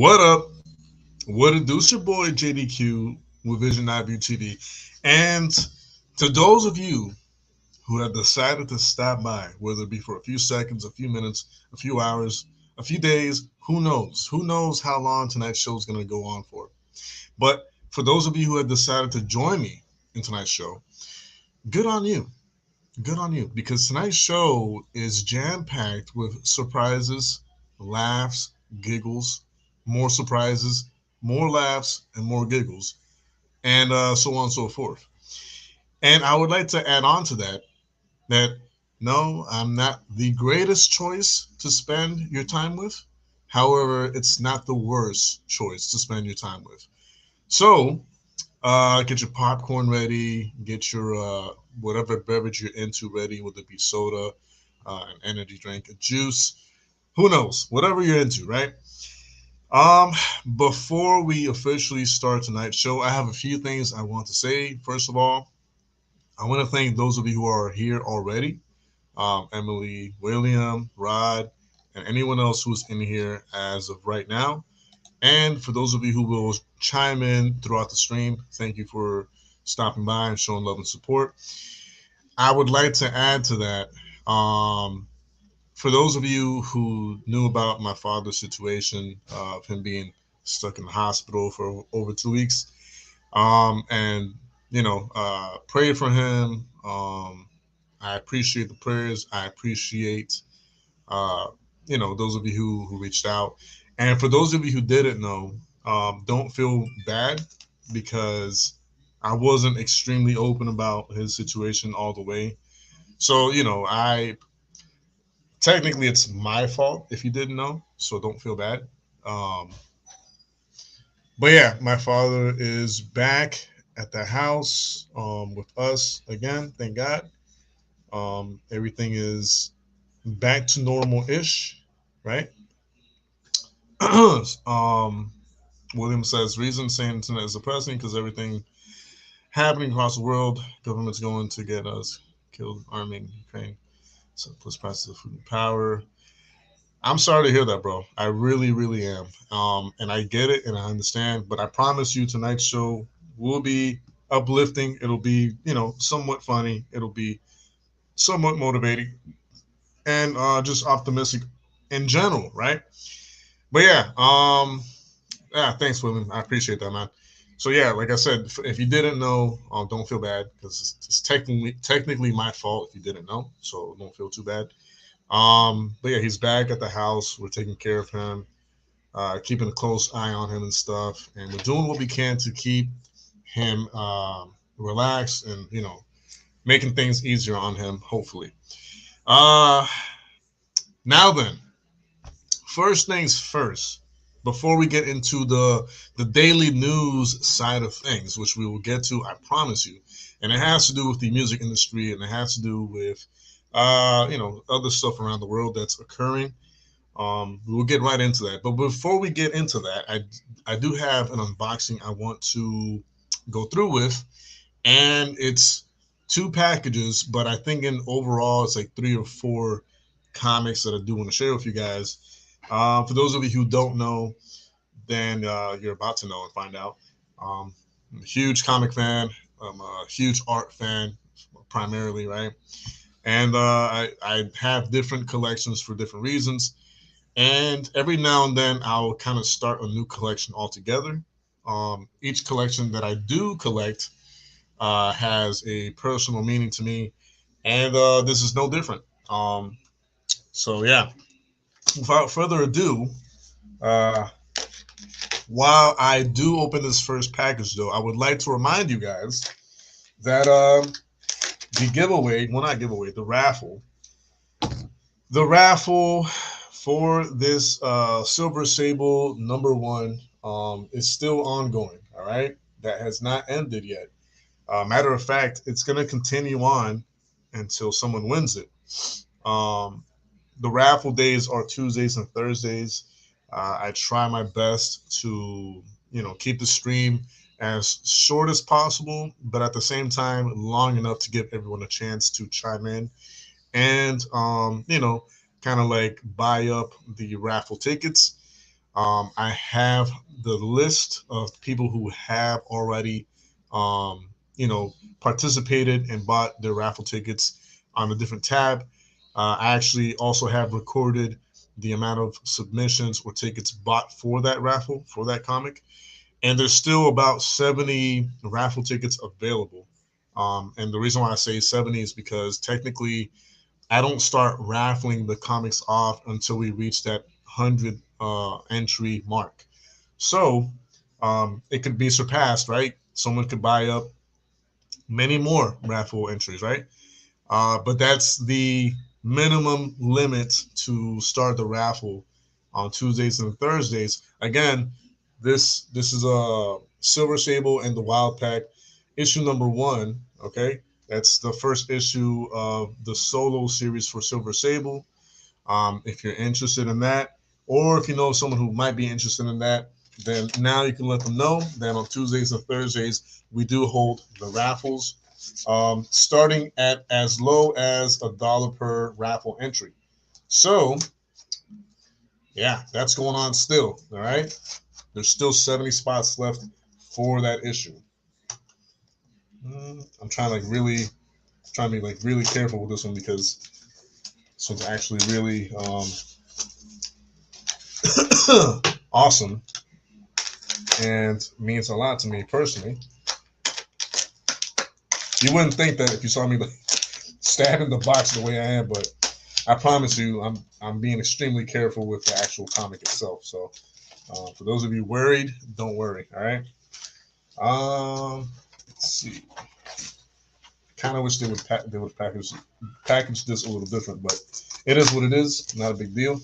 What up? What it do? It's your boy JDQ with Vision Eye TV. And to those of you who have decided to stop by, whether it be for a few seconds, a few minutes, a few hours, a few days, who knows? Who knows how long tonight's show is going to go on for? But for those of you who have decided to join me in tonight's show, good on you. Good on you. Because tonight's show is jam packed with surprises, laughs, giggles, more surprises, more laughs, and more giggles, and so on and so forth. And I would like to add on to that no, I'm not the greatest choice to spend your time with. However, it's not the worst choice to spend your time with. So, get your popcorn ready, get your whatever beverage you're into ready, whether it be soda, an energy drink, a juice, who knows, whatever you're into, right? Um, Before we officially start tonight's show, I have a few things I want to say. First of all, I want to thank those of you who are here already, Emily, William, Rod, and anyone else who's in here as of right now. And for those of you who will chime in throughout the stream, thank you for stopping by and showing love and support. I would like to add to that. For those of you who knew about my father's situation of him being stuck in the hospital for over 2 weeks, and prayed for him. I appreciate the prayers. I appreciate uh, those of you who reached out. And for those of you who didn't know, don't feel bad because I wasn't extremely open about his situation all the way. So, I technically it's my fault if you didn't know. So don't feel bad. Um, but yeah, my father is back at the house with us again. Thank God. Everything is back to normal ish, right? um, William says reason saying internet is depressing because everything happening across the world, government's going to get us killed, army in Ukraine, so plus prices of food and power. I'm sorry to hear that, bro. I really, really am. And I get it and I understand, but I promise you tonight's show will be uplifting. It'll be, somewhat funny. It'll be somewhat motivating and just optimistic in general, right? But yeah, thanks, William. I appreciate that, man. So yeah, like I said, if you didn't know, don't feel bad because it's technically my fault if you didn't know. So don't feel too bad. But yeah, he's back at the house. We're taking care of him, keeping a close eye on him and stuff, and we're doing what we can to keep him relaxed and making things easier on him. Hopefully. Uh, Now then, first things first. Before we get into the daily news side of things, which we will get to, I promise you, and it has to do with the music industry and it has to do with other stuff around the world that's occurring. We'll get right into that. But before we get into that, I do have an unboxing I want to go through with, and it's two packages, but I think in overall it's like three or four comics that I do want to share with you guys. For those of you who don't know, then you're about to know and find out. I'm a huge comic fan. I'm a huge art fan, primarily, right? And I have different collections for different reasons. And every now and then I'll kind of start a new collection altogether. Each collection that I do collect has a personal meaning to me, and this is no different. So yeah, without further ado, uh, while I do open this first package, though, I would like to remind you guys that the giveaway, well, not giveaway, the raffle for this Silver Sable number 1 is still ongoing. All right, that has not ended yet. Matter of fact, it's going to continue on until someone wins it. Um, the raffle days are Tuesdays and Thursdays. I try my best to, keep the stream as short as possible, but at the same time, long enough to give everyone a chance to chime in and, kind of like buy up the raffle tickets. I have the list of people who have already, um, participated and bought their raffle tickets on a different tab. I actually also have recorded the amount of submissions or tickets bought for that raffle for that comic, and there's still about 70 raffle tickets available. And the reason why I say 70 is because technically I don't start raffling the comics off until we reach that 100 entry mark. So it could be surpassed, right? Someone could buy up many more raffle entries, right? But that's the minimum limit to start the raffle on Tuesdays and Thursdays. Again, this is a Silver Sable and the Wild Pack issue number one. Okay, that's the first issue of the solo series for Silver Sable. If you're interested in that, or if you know someone who might be interested in that, then now you can let them know that on Tuesdays and Thursdays we do hold the raffles, starting at as low as $1 per raffle entry. So yeah, that's going on still. All right, there's still 70 spots left for that issue. I'm trying to be like really careful with this one because this one's actually really awesome and means a lot to me personally. You wouldn't think that if you saw me like stabbing the box the way I am, but I promise you, I'm being extremely careful with the actual comic itself. So for those of you worried, don't worry. All right. Let's see. Kind of wish they would package this a little different, but it is what it is. Not a big deal.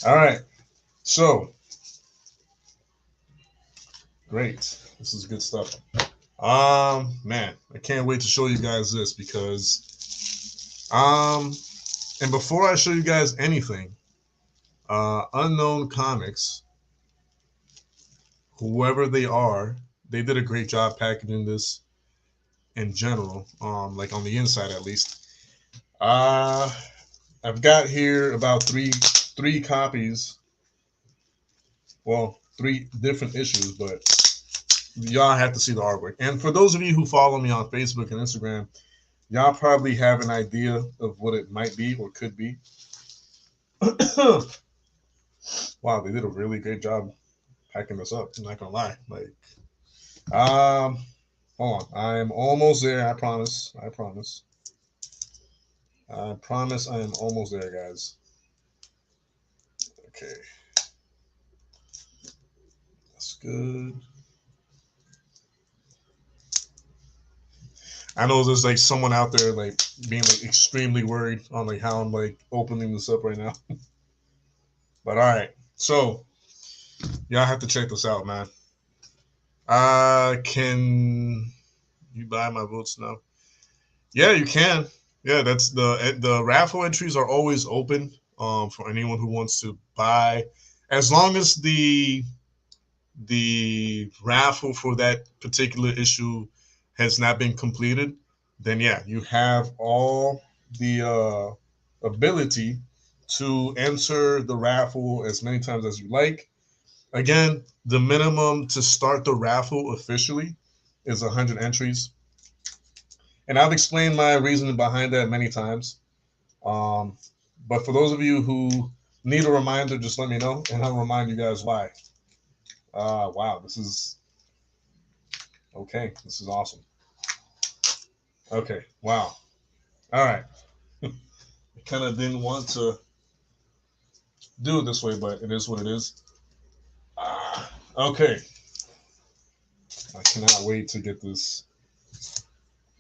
All right. So great. This is good stuff. Man, I can't wait to show you guys this because and before I show you guys anything, Unknown Comics, whoever they are, they did a great job packaging this in general, like on the inside at least. Uh, I've got here about three copies. Well, three different issues, but y'all have to see the artwork. And for those of you who follow me on Facebook and Instagram, y'all probably have an idea of what it might be or could be. Wow, they did a really great job packing this up. I'm not gonna lie. Like, um, hold on. I'm almost there. I promise. I promise. I promise I am almost there, guys. Okay, that's good. I know there's like someone out there like being like extremely worried on like how I'm like opening this up right now. But all right, so y'all have to check this out, man. Can you buy my votes now? Yeah, you can. Yeah, that's the raffle entries are always open for anyone who wants to buy, as long as the raffle for that particular issue has not been completed. Then yeah, you have all the ability to enter the raffle as many times as you like. Again, the minimum to start the raffle officially is 100 entries, and I've explained my reasoning behind that many times. Um, but for those of you who need a reminder, just let me know, and I'll remind you guys why. Wow, this is okay. This is awesome. Okay, wow. All right. I kind of didn't want to do it this way, but it is what it is. Okay. I cannot wait to get this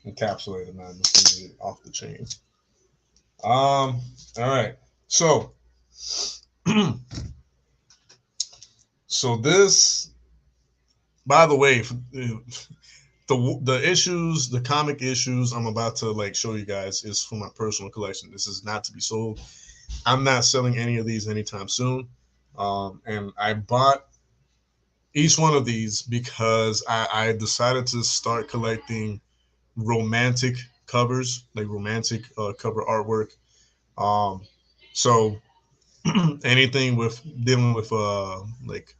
encapsulated, man. This thing is off the chain. All right. So, so this, by the way, the issues, the comic issues I'm about to like show you guys is for my personal collection. This is not to be sold. I'm not selling any of these anytime soon. And I bought each one of these because I decided to start collecting romantic covers, like romantic cover artwork. Um, so anything with dealing with like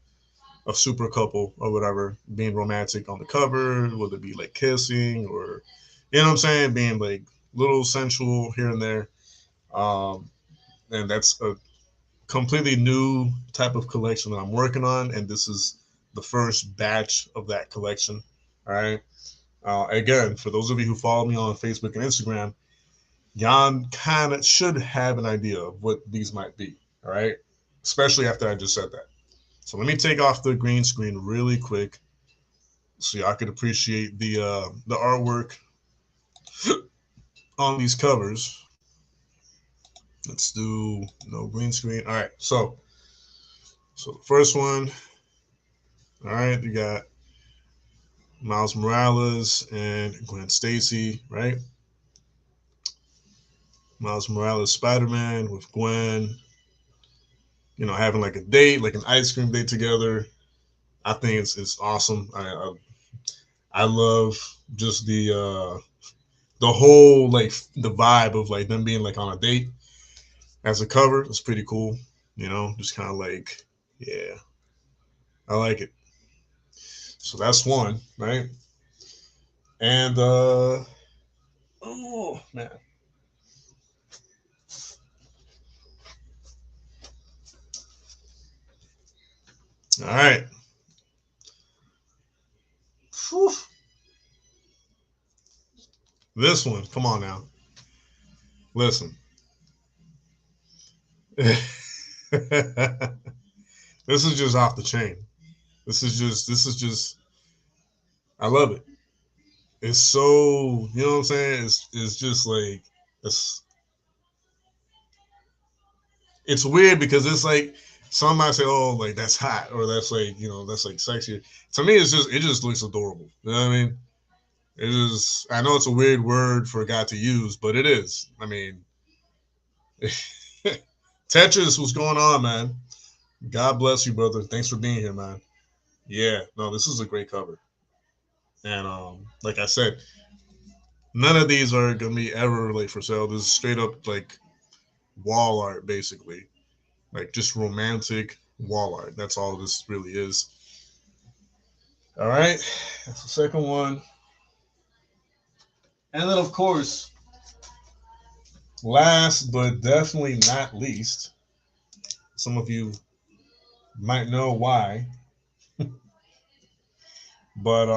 a super couple or whatever being romantic on the cover, whether it be like kissing or you know what I'm saying, being like little sensual here and there. Um, and that's a completely new type of collection that I'm working on, and this is the first batch of that collection. All right. Again, for those of you who follow me on Facebook and Instagram, y'all kind of should have an idea of what these might be. All right. Especially after I just said that. So let me take off the green screen really quick so y'all could appreciate the artwork on these covers. Let's do no green screen. All right. So the first one. All right. You got Miles Morales and Gwen Stacy, right? Miles Morales Spider Man with Gwen, having like a date, like an ice cream date together. I think it's awesome. I love just the whole like the vibe of like them being like on a date as a cover. It's pretty cool. Just kind of like yeah, I like it. So that's one, right? And oh man, all right. Whew. This one, come on now, listen. This is just off the chain. This is just I love it. It's so you know what I'm saying? It's just like it's it's weird because it's like some might say, oh, like that's hot or that's like, that's like sexy. To me it just looks adorable. You know what I mean? It is I know it's a weird word for a guy to use, but it is. I mean Tetris, what's going on, man? God bless you, brother. Thanks for being here, man. Yeah, no, this is a great cover. And like I said, none of these are gonna be ever like for sale. This is straight up like wall art, basically, like just romantic wall art. That's all this really is. All right, that's the second one, and then of course, last but definitely not least, some of you might know why, but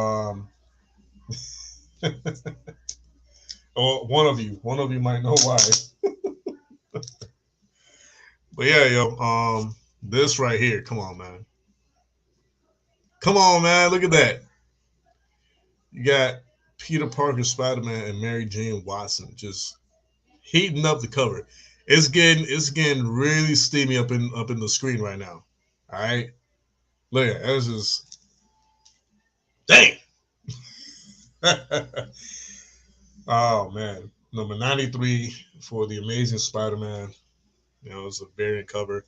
or one of you might know why. But yeah, yo, this right here, come on, man, come on, man, look at that. You got Peter Parker, Spider Man, and Mary Jane Watson just heating up the cover. It's getting really steamy up in the screen right now. All right, look at it. That's just dang. Oh man, number 93 for the Amazing Spider-Man. It's a variant cover,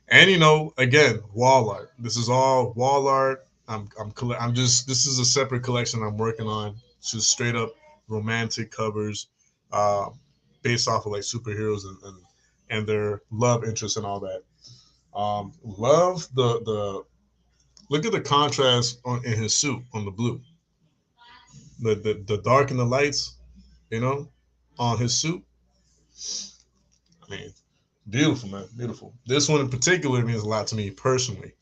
and again, wall art. This is all wall art. I'm just this is a separate collection I'm working on. It's just straight up romantic covers, uh, based off of like superheroes and their love interests and all that. Love the look at the contrast in his suit on the blue, the dark and the lights, you know, on his suit. I mean, beautiful, man, beautiful. This one in particular means a lot to me personally.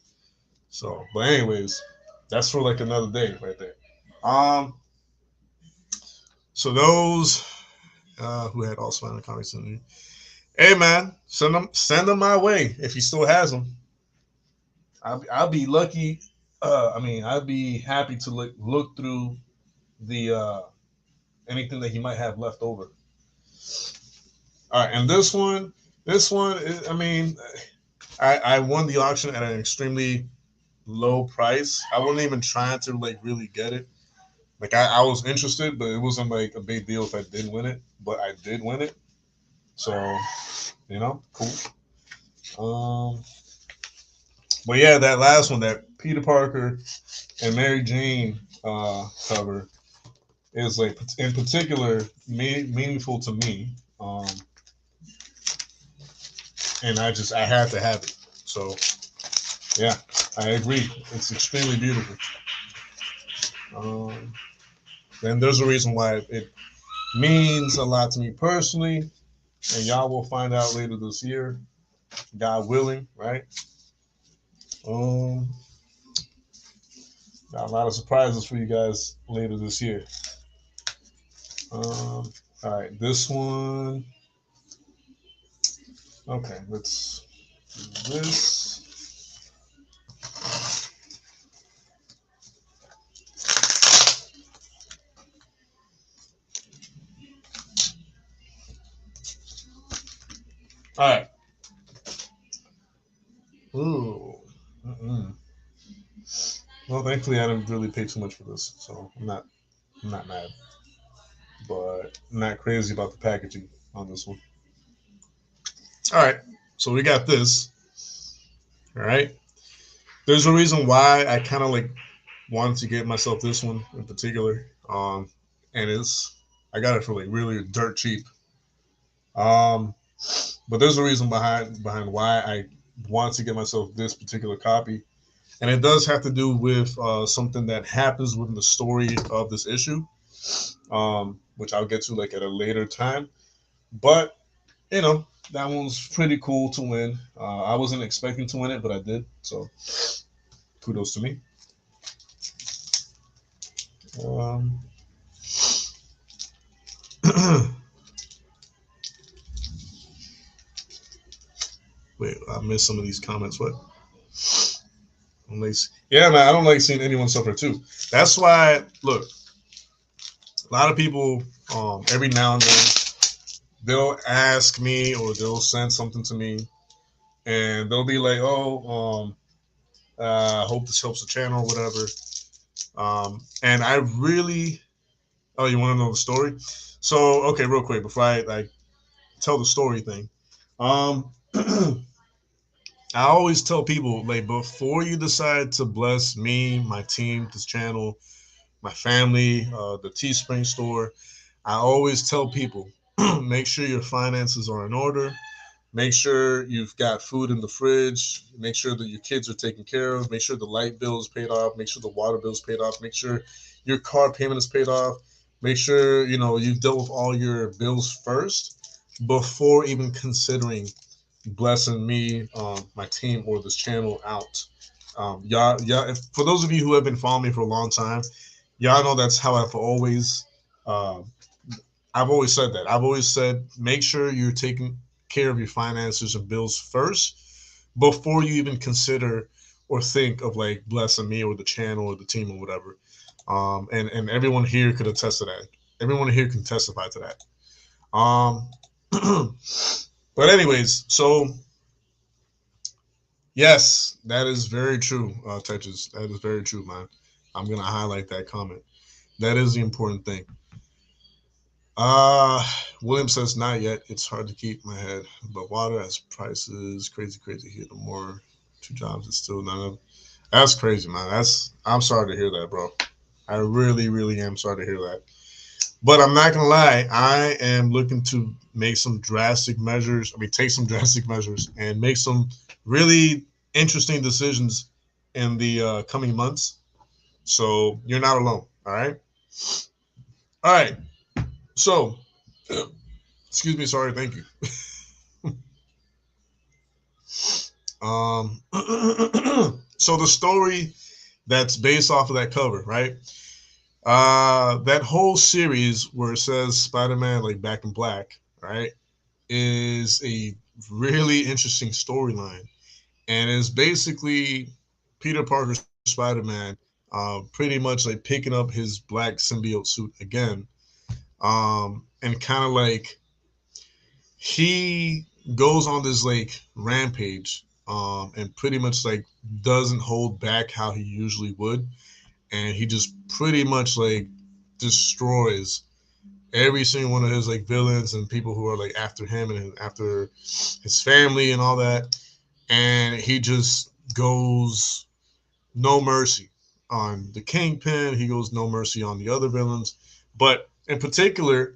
So, but anyways, that's for like another day right there. Um, so those who had all smiling comics in me, hey man, send them my way if he still has them. I'll be lucky. I mean, I'd be happy to look through the anything that he might have left over. All right, and this one, I mean, I won the auction at an extremely low price. I wasn't even trying to like really get it. Like I was interested, but it wasn't like a big deal if I did win it. But I did win it, so cool. Um, but yeah, that last one, that Peter Parker and Mary Jane cover is like in particular meaningful to me. and I had to have it. So yeah, I agree. It's extremely beautiful. Um, and there's a reason why it means a lot to me personally, and y'all will find out later this year, God willing, right? Um, got a lot of surprises for you guys later this year. All right, this one. Okay, let's do this. All right. Ooh. Mm-mm. Well, thankfully, I didn't really pay too much for this, so I'm not mad, but I'm not crazy about the packaging on this one. All right, so we got this. All right, there's a reason why I kind of like wanted to get myself this one in particular, and it's I got it for like really dirt cheap. Um, but there's a reason behind why I wanted to get myself this particular copy, and it does have to do with something that happens within the story of this issue, which I'll get to like at a later time. But you know, that one's pretty cool to win. I wasn't expecting to win it, but I did. So kudos to me. Um, wait, I missed some of these comments. What? Yeah, man, I don't like seeing anyone suffer too. That's why, look, a lot of people, every now and then, they'll ask me or they'll send something to me, and they'll be like, "Oh, I hope this helps the channel or whatever." And I really, oh, you want to know the story? So, okay, real quick before I tell the story thing, I always tell people like before you decide to bless me, my team, this channel, my family, the Teespring store, I always tell people make sure your finances are in order. Make sure you've got food in the fridge. Make sure that your kids are taken care of. Make sure the light bill is paid off. Make sure the water bill is paid off. Make sure your car payment is paid off. Make sure you know you've dealt with all your bills first before even considering blessing me, my team, or this channel out. Y'all, for those of you who have been following me for a long time, y'all know that's how uh, I've always said that. I've always said make sure you're taking care of your finances and bills first before you even consider or think of like blessing me or the channel or the team or whatever. And everyone here could attest to that. Everyone here can testify to that. Um, but anyways, so yes, that is very true, Tetris. That is very true, man. I'm gonna highlight that comment. That is the important thing. Uh, William says not yet. It's hard to keep my head above water as prices crazy, crazy here. The more two jobs, it's still none of. That's crazy, man. I'm sorry to hear that, bro. I really, really am sorry to hear that. But I'm not gonna lie. I am looking to make some drastic measures. I mean, take some drastic measures and make some really interesting decisions in the coming months. So you're not alone. All right. All right. So, excuse me. Sorry. Thank you. So the story that's based off of that cover, right? That whole series where it says Spider-Man like back in black, right, is a really interesting storyline, and is basically Peter Parker Spider-Man, pretty much like picking up his black symbiote suit again, and kind of like he goes on this like rampage, and pretty much like doesn't hold back how he usually would, and he just pretty much like destroys every single one of his like villains and people who are like after him and after his family and all that, and he just goes no mercy on the Kingpin. He goes no mercy on the other villains, but in particular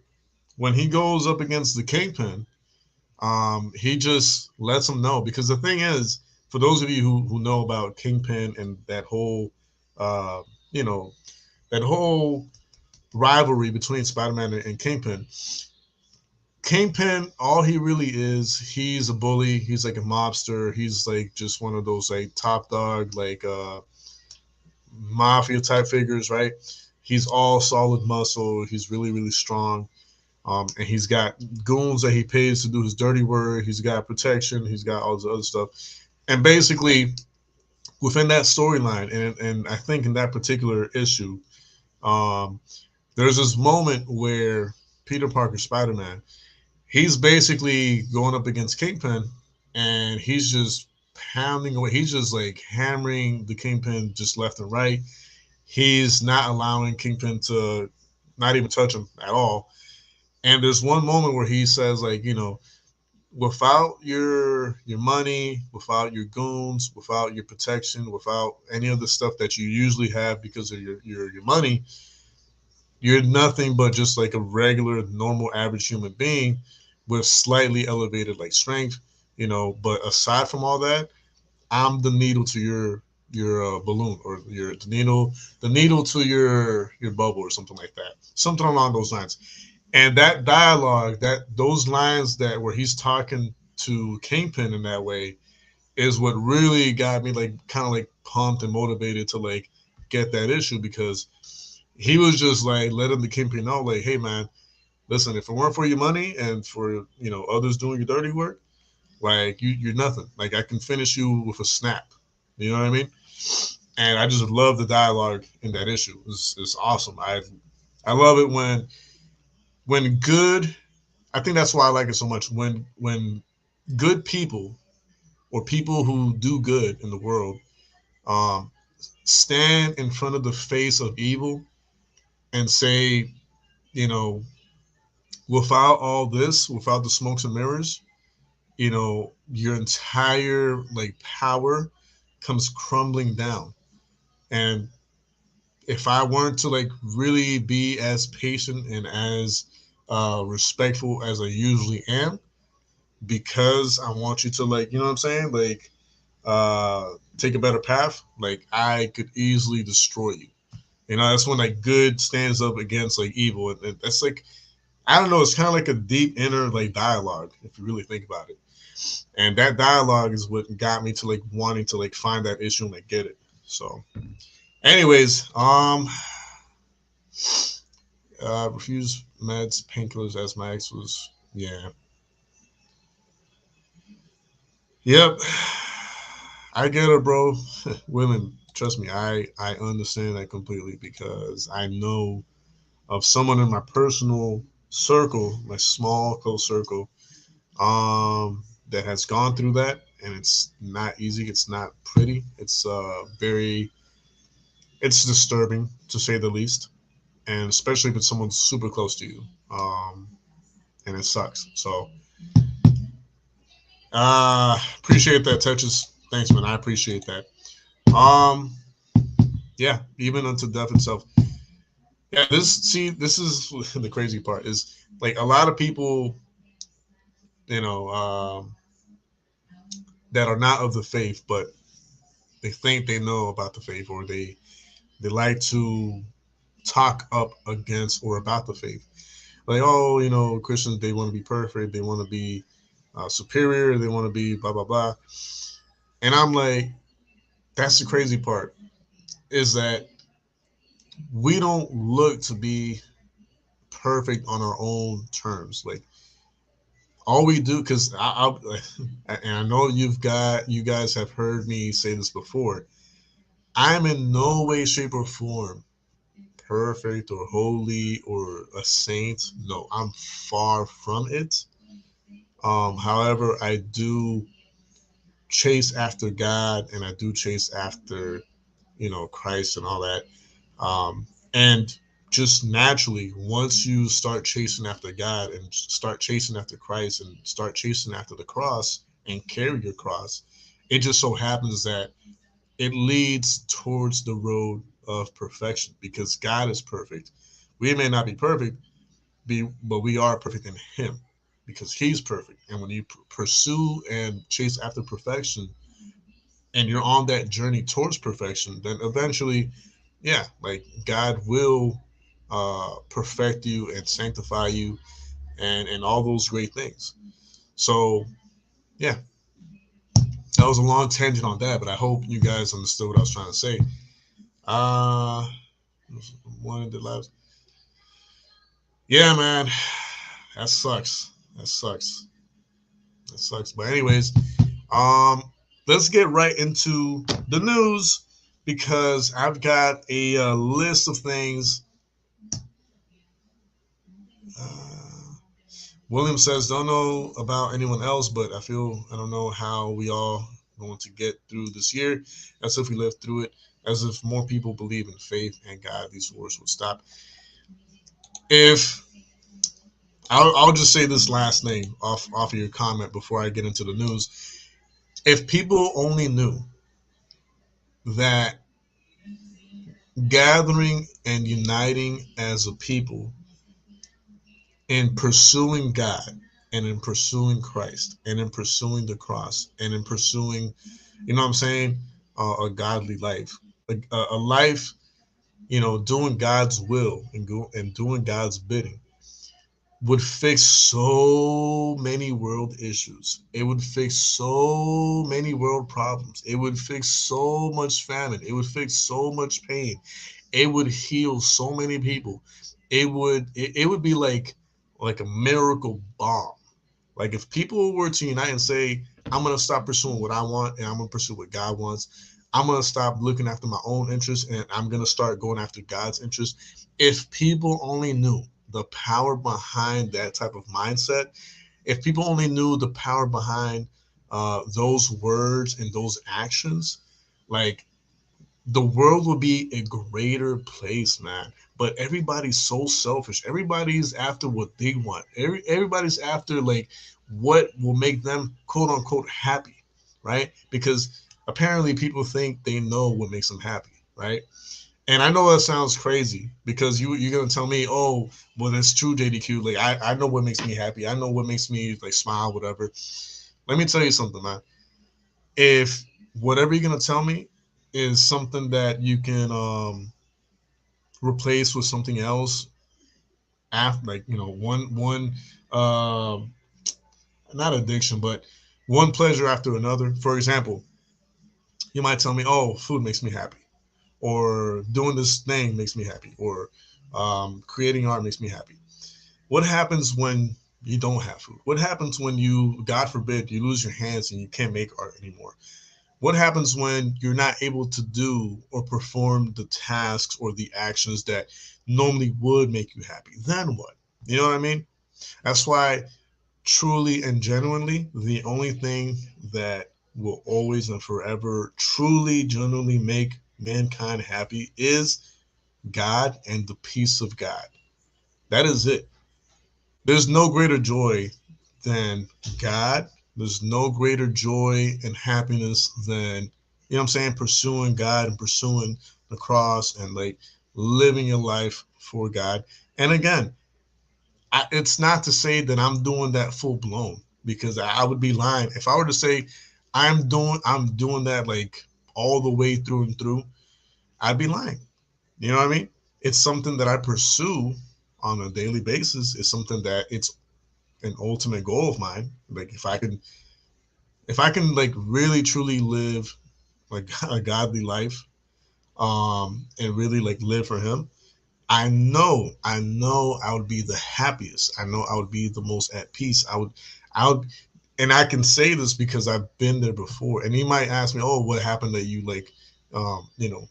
when he goes up against the Kingpin, He just lets them know because the thing is, for those of you who know about Kingpin and that whole, uh, you know, that whole rivalry between Spider-Man and Kingpin. Kingpin, all he really is, he's a bully. He's like a mobster. He's like just one of those like top dog, like mafia type figures, right? He's all solid muscle. He's really, really strong. And he's got goons that he pays to do his dirty work. He's got protection. He's got all this other stuff. And basically, within that storyline, and I think in that particular issue, um, there's this moment where Peter Parker, Spider Man, he's basically going up against Kingpin, and he's just pounding away. He's just like hammering the Kingpin just left and right. He's not allowing Kingpin to not even touch him at all. And there's one moment where he says, like, without your money, without your goons, without your protection, without any of the stuff that you usually have because of your money, you're nothing but just like a regular, normal, average human being with slightly elevated like strength, But aside from all that, I'm the needle to your balloon, or your the needle to your bubble, or something like that, something along those lines. And that dialogue, that those lines that where he's talking to Kingpin in that way, is what really got me like kind of like pumped and motivated to like get that issue, because he was just like letting the Kingpin know, like, hey man, listen, if it weren't for your money and for others doing your dirty work, like you're nothing. Like I can finish you with a snap. You know what I mean? And I just love the dialogue in that issue. It's awesome. I love it when good. I think that's why I like it so much. When good people, or people who do good in the world, um, stand in front of the face of evil and say, you know, without all this, without the smokes and mirrors, your entire like power comes crumbling down. And if I weren't to like really be as patient and as respectful as I usually am, because I want you to, like, you know what I'm saying, like take a better path, like I could easily destroy you. That's when like good stands up against like evil, and that's like, I don't know, it's kind of like a deep inner like dialogue if you really think about it. And that dialogue is what got me to like wanting to like find that issue and like get it. So, anyways, refuse meds, painkillers as my ex was, yeah, yep. I get it, bro. Women, trust me, I understand that completely, because I know of someone in my personal circle, my small close circle, that has gone through that, and it's not easy. It's not pretty. It's it's disturbing to say the least, and especially if it's someone super close to you, and it sucks. So, appreciate that, touches. Thanks, man. I appreciate that. Um, yeah, even unto death itself. Yeah, this is the crazy part, is like a lot of people, you know, that are not of the faith, but they think they know about the faith, or they like to talk up against or about the faith. Like, oh, Christians, they want to be perfect, they want to be superior, they want to be blah blah blah. And I'm like, that's the crazy part, is that we don't look to be perfect on our own terms. Like, all we do, because and I know you guys have heard me say this before. I'm in no way, shape, or form perfect or holy or a saint. No, I'm far from it. However, I do chase after God, and I do chase after, Christ and all that. And just naturally, once you start chasing after God and start chasing after Christ and start chasing after the cross and carry your cross, it just so happens that it leads towards the road of perfection, because God is perfect. We may not be perfect, but we are perfect in Him, because he's perfect. And when you pursue and chase after perfection, and you're on that journey towards perfection, then eventually, yeah, like God will perfect you and sanctify you, and all those great things. So yeah, that was a long tangent on that, but I hope you guys understood what I was trying to say. Uh, one of the last, yeah, man, that sucks. That sucks. That sucks. But anyways, um, let's get right into the news because I've got a list of things. Uh, William says, don't know about anyone else, but I don't know how we all going to get through this year. As if we lived through it, as if more people believe in faith and God, these wars would stop. If I'll just say this last name off of your comment before I get into the news. If people only knew that gathering and uniting as a people in pursuing God and in pursuing Christ and in pursuing the cross and in pursuing, you know what I'm saying, a godly life, a life, doing God's will and doing God's bidding would fix so many world issues. It would fix so many world problems. It would fix so much famine. It would fix so much pain. It would heal so many people. It would be like a miracle bomb. Like if people were to unite and say, I'm gonna stop pursuing what I want and I'm gonna pursue what God wants. I'm gonna stop looking after my own interests and I'm gonna start going after God's interests. If people only knew the power behind that type of mindset, if people only knew the power behind those words and those actions, like the world will be a greater place, man. But everybody's so selfish. Everybody's after what they want. Everybody's after like what will make them quote unquote happy, right? Because apparently people think they know what makes them happy, right? And I know that sounds crazy because you're gonna tell me, oh, well that's true, JDQ. Like I know what makes me happy. I know what makes me like smile, whatever. Let me tell you something, man. If whatever you're gonna tell me is something that you can replace with something else after, like one uh, not addiction, but one pleasure after another. For example, you might tell me, oh, food makes me happy, or doing this thing makes me happy, or creating art makes me happy. What happens when you don't have food? What happens when you, God forbid, you lose your hands and you can't make art anymore? What happens when you're not able to do or perform the tasks or the actions that normally would make you happy? Then what? You know what I mean? That's why, truly and genuinely, the only thing that will always and forever truly, genuinely make mankind happy is God and the peace of God. That is it. There's no greater joy than God. There's no greater joy and happiness than, what I'm saying, pursuing God and pursuing the cross and like living your life for God. And again, it's not to say that I'm doing that full blown because I would be lying if I were to say I'm doing that like all the way through and through. I'd be lying. You know what I mean? It's something that I pursue on a daily basis. It's something that it's an ultimate goal of mine. Like if I can like really truly live like a godly life, and really like live for him, I know I would be the happiest. I know I would be the most at peace. I would, and I can say this because I've been there before. And you might ask me, oh, what happened that you like, you know,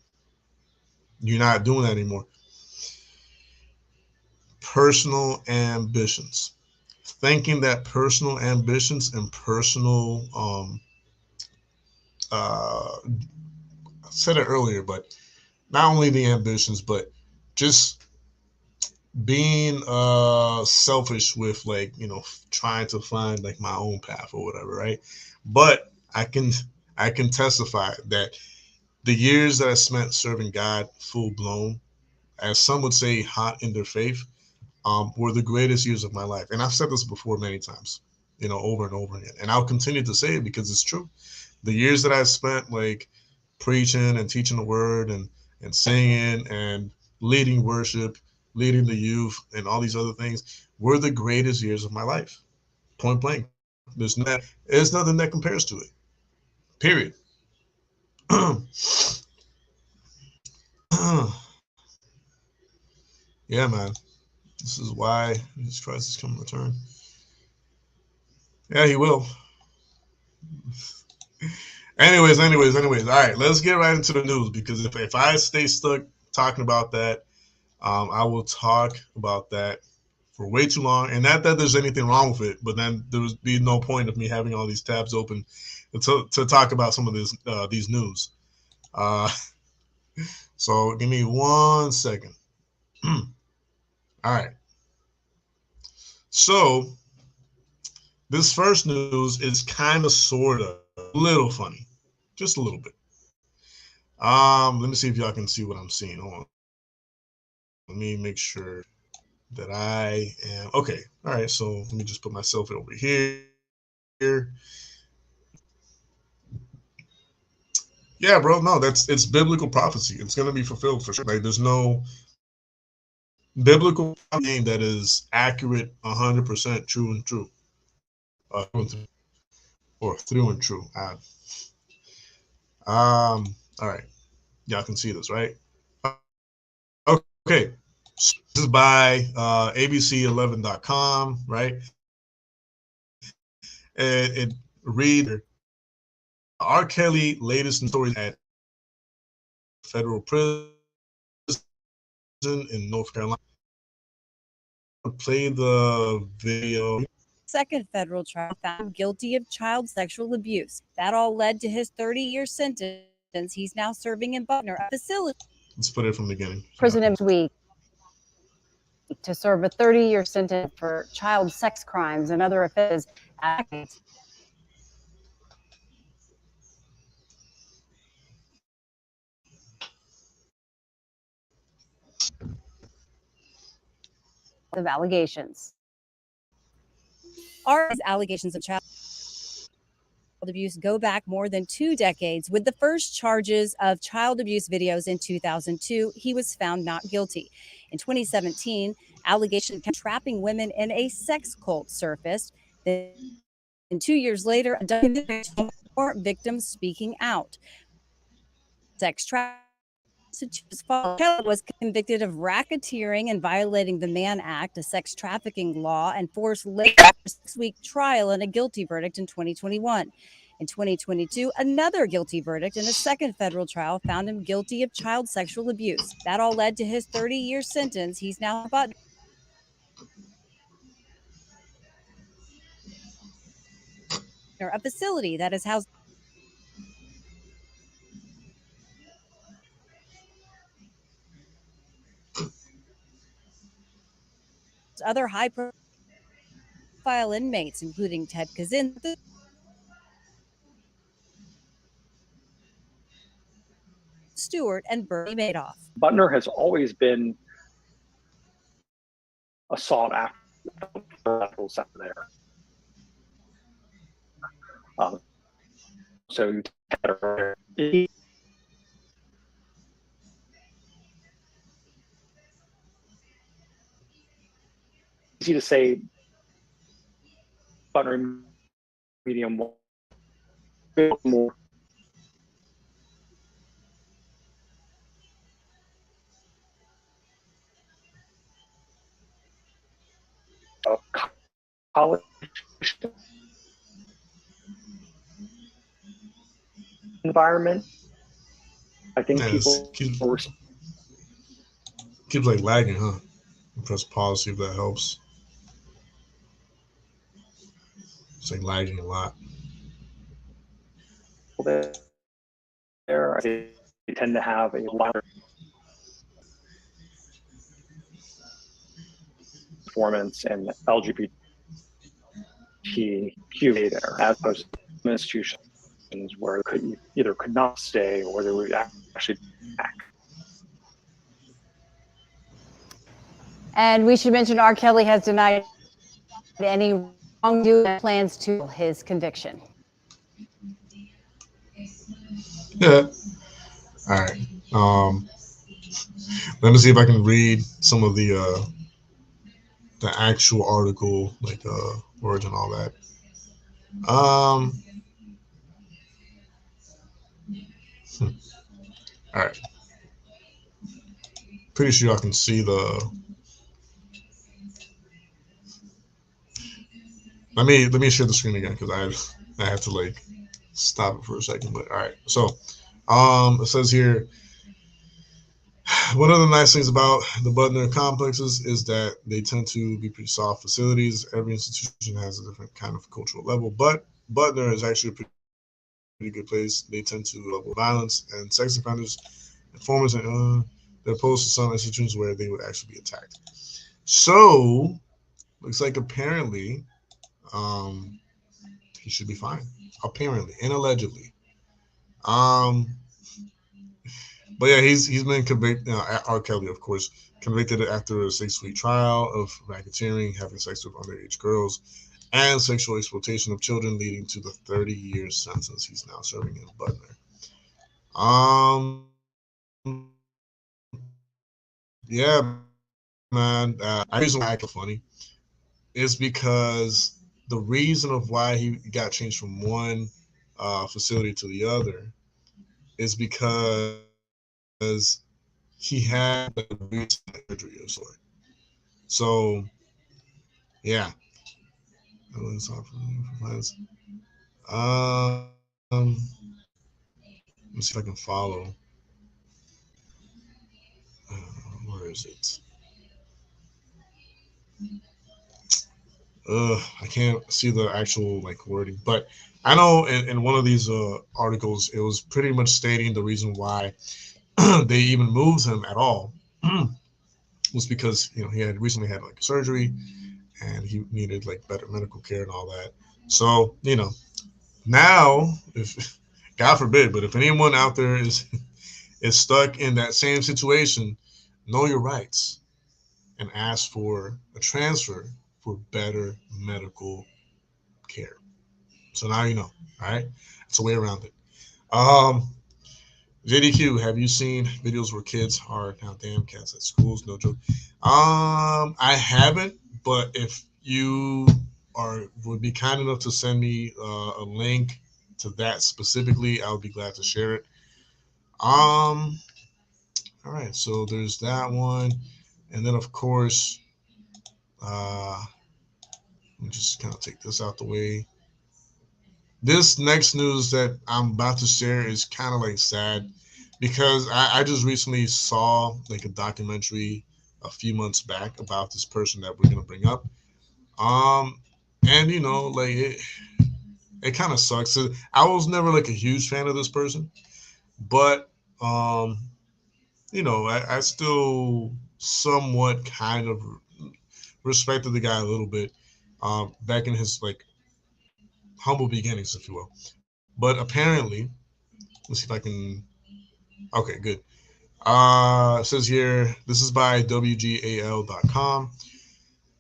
you're not doing that anymore? Personal ambitions. Thinking that personal ambitions and personal I said it earlier, but not only the ambitions, but just being selfish with like trying to find like my own path or whatever, right? But I can testify that the years that I spent serving God full blown, as some would say, hot in their faith, were the greatest years of my life. And I've said this before many times, over and over again. And I'll continue to say it because it's true. The years that I spent like preaching and teaching the word and singing and leading worship, leading the youth, and all these other things were the greatest years of my life. Point blank. There's nothing that compares to it. Period. Yeah, man. This is why Jesus Christ is coming to return. Yeah, he will. Anyways. All right, let's get right into the news because if I stay stuck talking about that, I will talk about that for way too long. And not that there's anything wrong with it, but then there would be no point of me having all these tabs open to talk about some of these news. Uh, so give me 1 second. All right. So this first news is kind of, sort of, a little funny, just a little bit. Let me see if y'all can see what I'm seeing. Hold on. Let me make sure that I am okay. All right, so let me just put myself over here. Yeah, bro. No, it's biblical prophecy. It's gonna be fulfilled for sure. Like, there's no biblical game that is accurate, 100% true and true, or through and true. All right, y'all can see this, right? Okay, so this is by ABC11.com, right? And it read R. Kelly latest stories at federal prison in North Carolina. Play the video. Second federal trial found guilty of child sexual abuse. That all led to his 30-year sentence. He's now serving in Butner, a facility. Let's put it from the beginning. Prison next week to serve a 30-year sentence for child sex crimes and other offenses. Of allegations. These allegations of child abuse go back more than 2 decades. With the first charges of child abuse videos in 2002, he was found not guilty. In 2017, allegations of trapping women in a sex cult surfaced. Then 2 years later, a documentary more victims speaking out. Sex trafficking. Kelly was convicted of racketeering and violating the Mann Act, a sex trafficking law, and forced later after a 6-week trial and a guilty verdict in 2021. In 2022, another guilty verdict in a second federal trial found him guilty of child sexual abuse. That all led to his 30-year sentence. He's now about a facility that is housed other high-profile inmates, including Ted Kaczynski, Stewart, and Bernie Madoff. Butner has always been a sought after there. So easy to say Butner medium more college environment. I think people keeps like lagging, huh? Press pause, see if that helps. It's like lagging a lot. There, I think they tend to have a louder performance and LGBTQ there, as opposed to institutions where they either could not stay or they would actually act. And we should mention R. Kelly has denied any wrongdoing and plans to his conviction. Yeah. All right. Let me see if I can read some of the actual article, like words and all that. Um. All right. Pretty sure I can see the. Let me share the screen again because I have to like stop it for a second. But all right. So, it says here. One of the nice things about the Butner complexes is that they tend to be pretty soft facilities. Every institution has a different kind of cultural level, but Butner is actually a pretty good place. They tend to level violence and sex offenders, informers, and they're opposed to some institutions where they would actually be attacked. So looks like apparently um, he should be fine. Apparently and allegedly. Um, But yeah, he's been convicted. R. Kelly, of course, convicted after a 6-week trial of racketeering, having sex with underage girls, and sexual exploitation of children, leading to the 30-year sentence he's now serving in Butner. Yeah, man. The reason why I feel funny is because the reason of why he got changed from one facility to the other is because he had like a recent surgery of sort. So yeah, let's see if I can follow. Where is it? I can't see the actual like wording, but I know in one of these articles, it was pretty much stating the reason why they even moved him at all was because he had recently had like surgery and he needed like better medical care and all that. So now if God forbid, but if anyone out there is stuck in that same situation, know your rights and ask for a transfer for better medical care. So now you know. All right, it's a way around it. Um, JDQ, have you seen videos where kids are now damn cats at schools? No joke. I haven't, but if you would be kind enough to send me a link to that specifically, I would be glad to share it. Um, all right, so there's that one, and then of course, let me just kind of take this out the way. This next news that I'm about to share is kind of like sad because I just recently saw like a documentary a few months back about this person that we're gonna bring up. Um, and like it kind of sucks. I was never like a huge fan of this person, but um, I still somewhat kind of respected the guy a little bit back in his like humble beginnings, if you will. But apparently, let's see if I can. Okay, good. It says here, this is by WGAL.com.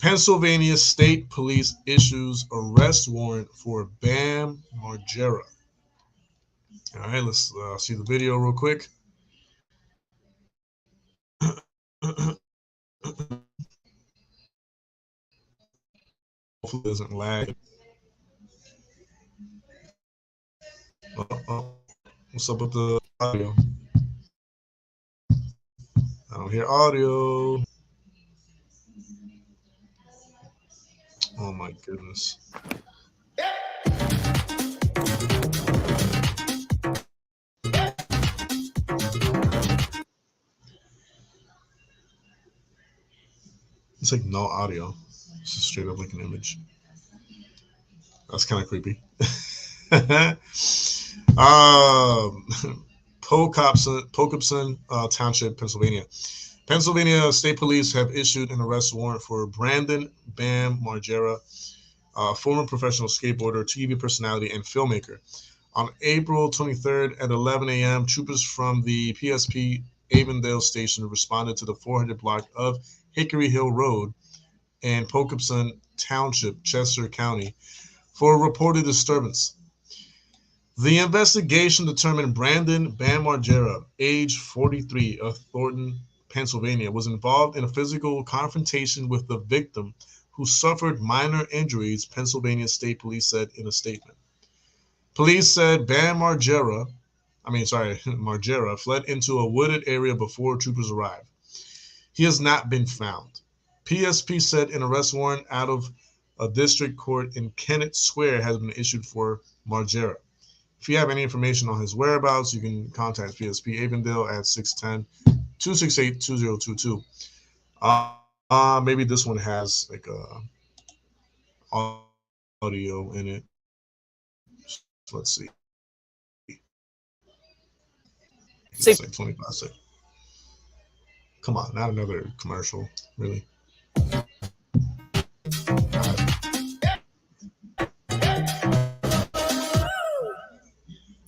Pennsylvania State Police issues arrest warrant for Bam Margera. All right, let's see the video real quick. Hopefully, it doesn't lag. What's up with the audio? I don't hear audio. Oh my goodness. It's like no audio. It's just straight up like an image. That's kind of creepy. um, Pocopson Township, Pennsylvania. Pennsylvania State Police have issued an arrest warrant for Brandon Bam Margera, former professional skateboarder, TV personality, and filmmaker. On April 23rd at 11 a.m., troopers from the Avondale Station responded to the 400 block of Hickory Hill Road in Pocopson Township, Chester County, for a reported disturbance. The investigation determined Brandon Bam Margera, age 43, of Thornton, Pennsylvania, was involved in a physical confrontation with the victim, who suffered minor injuries, Pennsylvania State Police said in a statement. Police said Bam Margera fled into a wooded area before troopers arrived. He has not been found. PSP said an arrest warrant out of a district court in Kennett Square has been issued for Margera. If you have any information on his whereabouts, you can contact PSP Avondale at 610-268-2022. Maybe this one has like a audio in it. So let's see. It's like Say 25 seconds. Come on, not another commercial, really.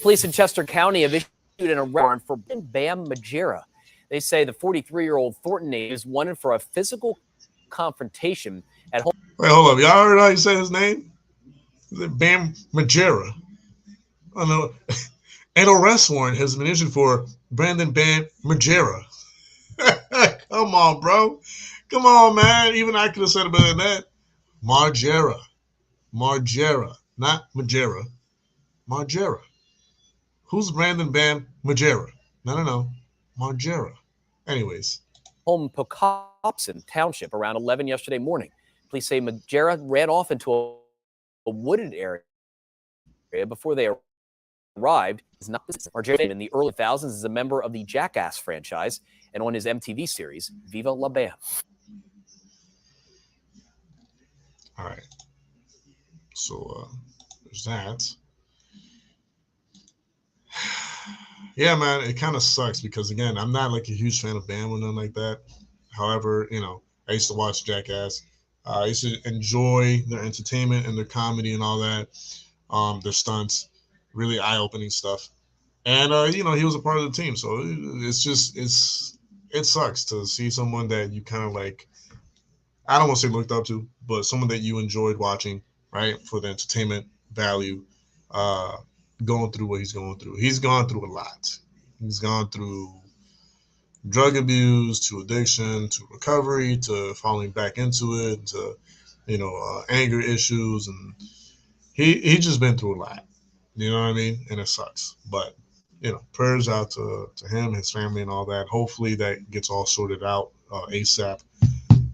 police in Chester County have issued an arrest warrant for Bam Majera. They say the 43-year-old Thornton native is wanted for a physical confrontation at home. Wait, hold up. Y'all heard how you say his name? Is it Bam Majera? Oh, no. An arrest warrant has been issued for Brandon Bam Majera. Come on, bro. Come on, man. Even I could have said it better than that. Margera. Margera. Not Majera. Margera. Who's Brandon Bam Majera? No. Margera. Anyways. Home Pocopson Township around 11 yesterday morning. Police say Majera ran off into a wooded area before they arrived. Majera in the early thousands is a member of the Jackass franchise and on his MTV series Viva La Bam. All right. So there's that. Yeah, man, it kind of sucks because again, I'm not like a huge fan of Bam or nothing like that. However, I used to watch Jackass. I used to enjoy their entertainment and their comedy and all that. Their stunts, really eye-opening stuff. And he was a part of the team, so it sucks to see someone that you kind of like. I don't want to say looked up to, but someone that you enjoyed watching, right, for the entertainment value, uh, going through what he's going through. He's gone through a lot. He's gone through drug abuse to addiction to recovery to falling back into it to anger issues, and he just been through a lot. You know what I mean? And it sucks, but prayers out to him, his family, and all that. Hopefully that gets all sorted out ASAP.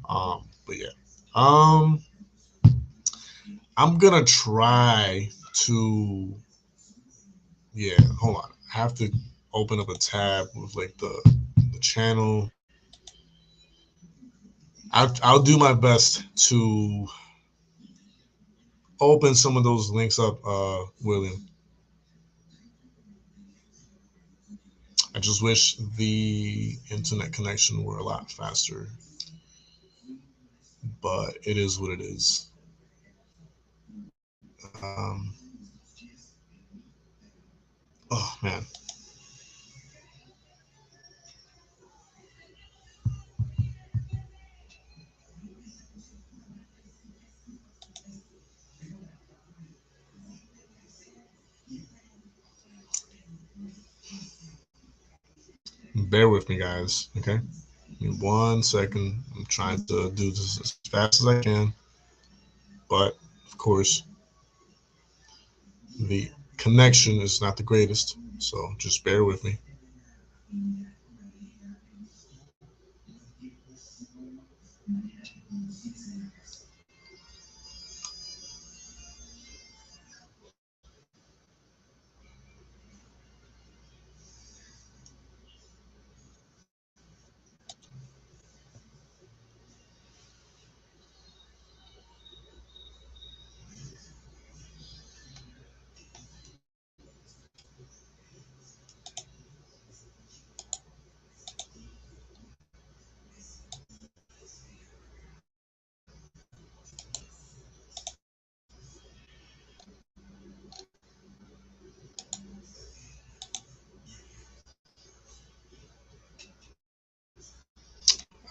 But yeah, I'm gonna try to. Yeah, hold on. I have to open up a tab with like the channel. I'll do my best to open some of those links up, William. I just wish the internet connection were a lot faster, but it is what it is. Oh man, bear with me, guys. Okay, give me 1 second. I'm trying to do this as fast as I can, but of course, the connection is not the greatest. So just bear with me.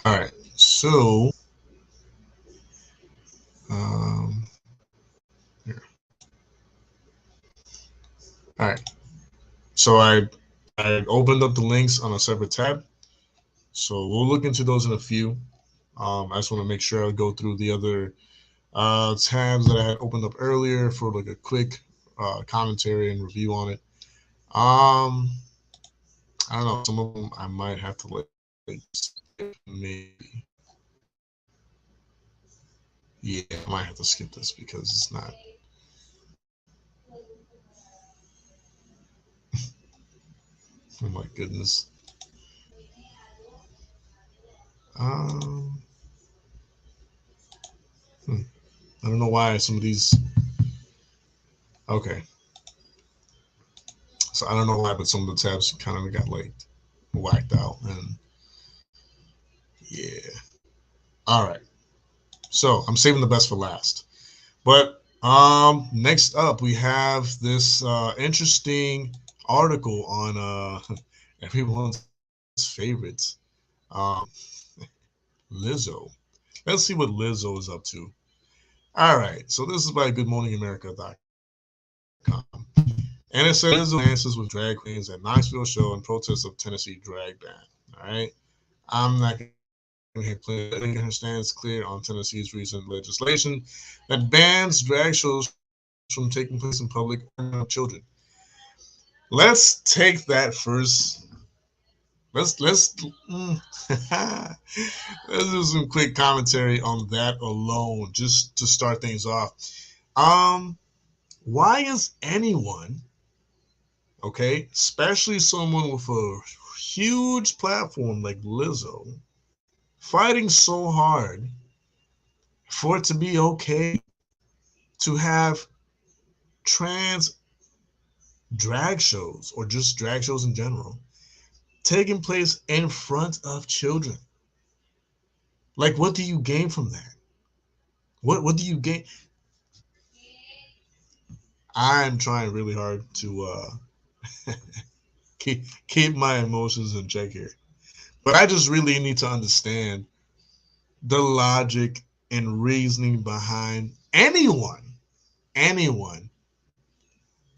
All right. So, um, here. All right. So I opened up the links on a separate tab. So we'll look into those in a few. I just want to make sure I go through the other tabs that I had opened up earlier for like a quick commentary and review on it. Um, I don't know. Some of them I might have to like maybe. Yeah, I might have to skip this because it's not. Oh my goodness. Um, hmm. I don't know why some of these. Okay, so I don't know why, but some of the tabs kind of got like whacked out, and yeah. All right. So I'm saving the best for last. But next up we have this interesting article on everyone's favorites, um, Lizzo. Let's see what Lizzo is up to. All right, so this is by GoodMorningAmerica.com. And it says Lizzo dances with drag queens at Knoxville show in protest of Tennessee drag ban. All right. I'm not going to play. I think her stance clear on Tennessee's recent legislation that bans drag shows from taking place in public or in front of children. Let's take that first. Let's let's do some quick commentary on that alone, just to start things off. Um, why is anyone, okay, especially someone with a huge platform like Lizzo, fighting so hard for it to be okay to have trans drag shows or just drag shows in general taking place in front of children? Like, what do you gain from that? What do you gain? I'm trying really hard to keep my emotions in check here, but I just really need to understand the logic and reasoning behind anyone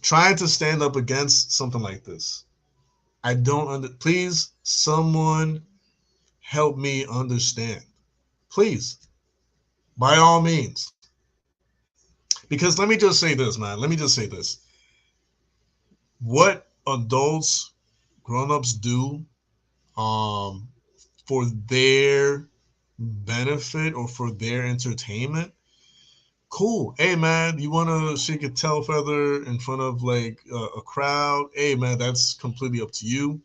trying to stand up against something like this. I don't please someone help me understand. Please, by all means. Because let me just say this, man. Let me just say this. What adults, grown-ups do um for their benefit or for their entertainment, cool. Hey man, you want to shake a tail feather in front of like a crowd? Hey man, that's completely up to you.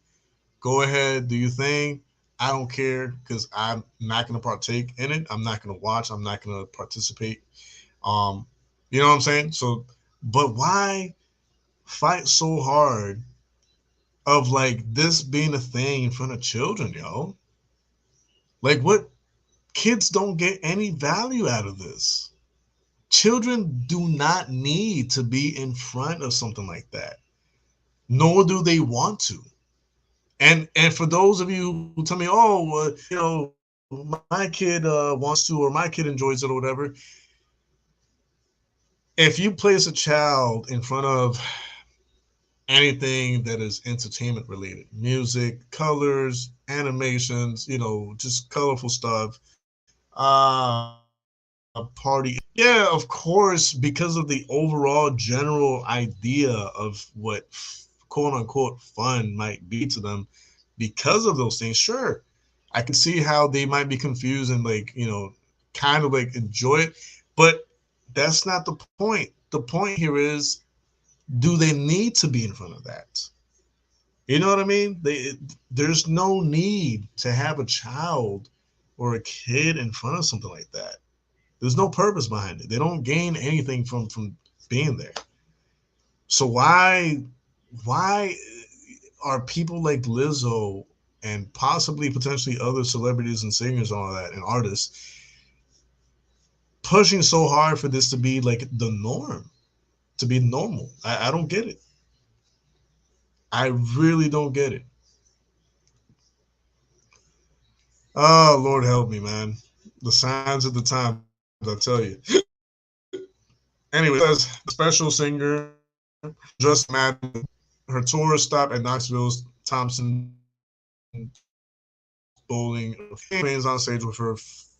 Go ahead, do your thing. I don't care because I'm not going to partake in it. I'm not going to watch. I'm not going to participate. Um, you know what I'm saying? So, but why fight so hard of like this being a thing in front of children, yo? Like, what? Kids don't get any value out of this. Children do not need to be in front of something like that, nor do they want to. And for those of you who tell me, oh, my kid wants to, or my kid enjoys it, or whatever. If you place a child in front of anything that is entertainment related, music, colors, animations, just colorful stuff, party, yeah, of course, because of the overall general idea of what quote unquote fun might be to them because of those things, sure, I can see how they might be confused and like, kind of like enjoy it. But that's not the point. The point here is, do they need to be in front of that? You know what I mean? There's no need to have a child or a kid in front of something like that. There's no purpose behind it. They don't gain anything from being there. So why are people like Lizzo and possibly potentially other celebrities and singers and all that and artists pushing so hard for this to be like the norm, to be normal? I don't get it. I really don't get it. Oh, Lord help me, man. The signs of the times, I tell you. Anyway, says the special singer just Madden. Her tour stopped at Knoxville's Thompson Bowling. Remains on stage with her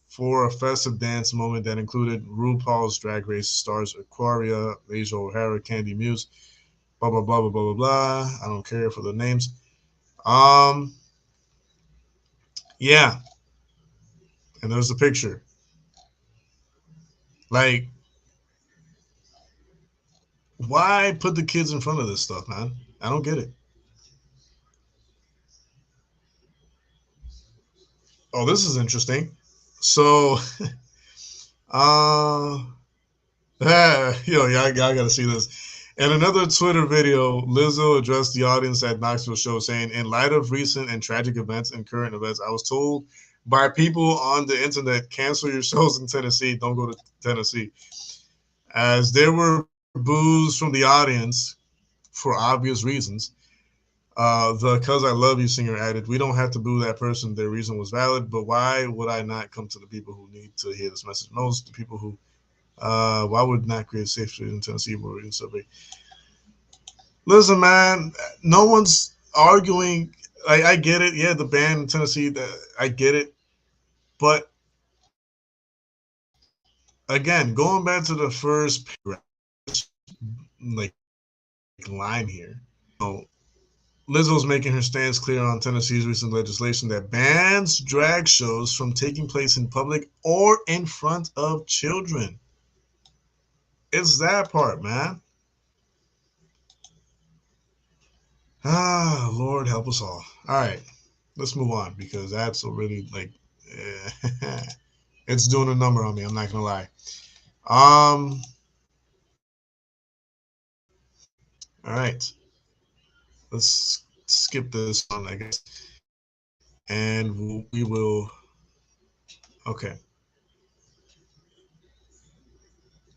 for a festive dance moment that included RuPaul's Drag Race stars Aquaria, Asia O'Hara, Candy Muse, blah blah blah blah blah blah blah. I don't care for the names. Um, yeah, and there's the picture. Like, why put the kids in front of this stuff, man? I don't get it. Oh, this is interesting. So, uh, y'all gotta see this. In another Twitter video, Lizzo addressed the audience at Knoxville show, saying, "In light of recent and tragic events and current events, I was told by people on the internet, cancel your shows in Tennessee. Don't go to Tennessee, as there were boos from the audience for obvious reasons." The "Cause I Love You" singer added, "We don't have to boo that person. Their reason was valid, but why would I not come to the people who need to hear this message most? The people who, why would not create a safe street in Tennessee or in subway?" Listen, man, no one's arguing. I get it. Yeah, the band in Tennessee, I get it. But again, going back to the first like line here, Lizzo's making her stance clear on Tennessee's recent legislation that bans drag shows from taking place in public or in front of children. It's that part, man. Ah, Lord help us all. All right, let's move on because that's already like, it's doing a number on me. I'm not gonna lie. Um, all right, let's skip this one, I guess, and we will. Okay,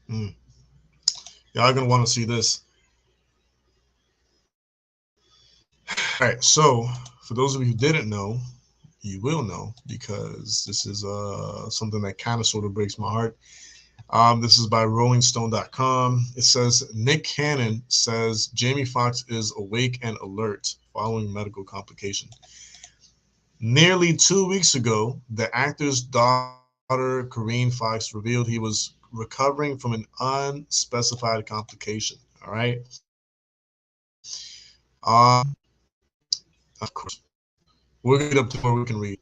mm. Y'all are gonna want to see this. All right, so for those of you who didn't know, you will know because this is something that kind of sort of breaks my heart. This is by RollingStone.com. It says Nick Cannon says Jamie Foxx is awake and alert following medical complication. Nearly 2 weeks ago, the actor's daughter, Corinne Foxx, revealed he was recovering from an unspecified complication. All right. Of course, we're gonna get up to where we can read.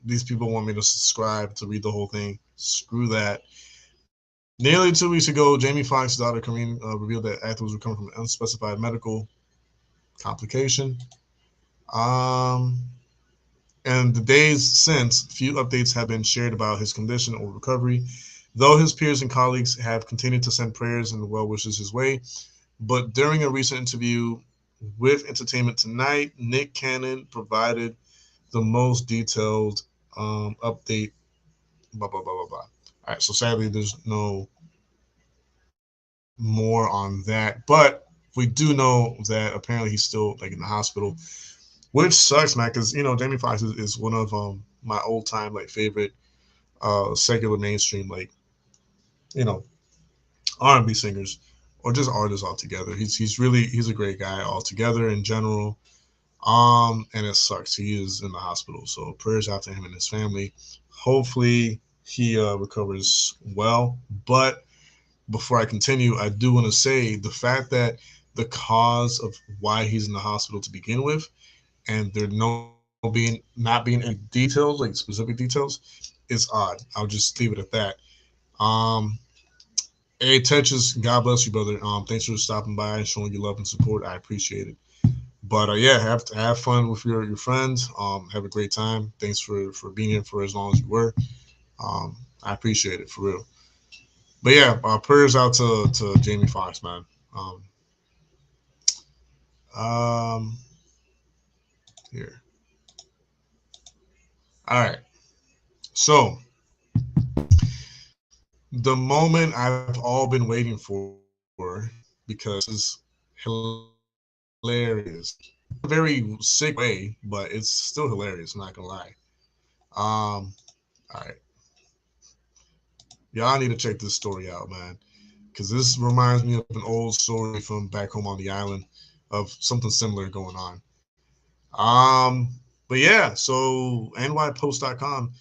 These people want me to subscribe to read the whole thing. Screw that. Nearly 2 weeks ago, Jamie Foxx's daughter, Corinne, revealed that actor was recovering from an unspecified medical complication. Um, and the days since, few updates have been shared about his condition or recovery, though his peers and colleagues have continued to send prayers and well wishes his way. But during a recent interview with Entertainment Tonight, Nick Cannon provided the most detailed update. Blah blah blah blah blah. All right, so sadly, there's no more on that, but we do know that apparently he's still like in the hospital, which sucks, man. Because Jamie Foxx is one of my old time like favorite secular mainstream like you know R&B singers or just artists altogether. He's a great guy altogether in general. And it sucks. He is in the hospital, so prayers out to him and his family. Hopefully he recovers well. But before I continue, I do want to say the fact that the cause of why he's in the hospital to begin with, and there not being any details, like specific details, is odd. I'll just leave it at that. Um, Hey, Tetris, God bless you, brother. Thanks for stopping by and showing your love and support. I appreciate it. But yeah, have fun with your friends. Have a great time. Thanks for being here for as long as you were. I appreciate it for real. But yeah, prayers out to Jamie Foxx, man. Um, um, here. All right. So the moment I've all been waiting for, because this is hilarious. A very sick way, but it's still hilarious. I'm not gonna lie. All right, y'all need to check this story out, man, because this reminds me of an old story from back home on the island of something similar going on. But yeah, so nypost.com,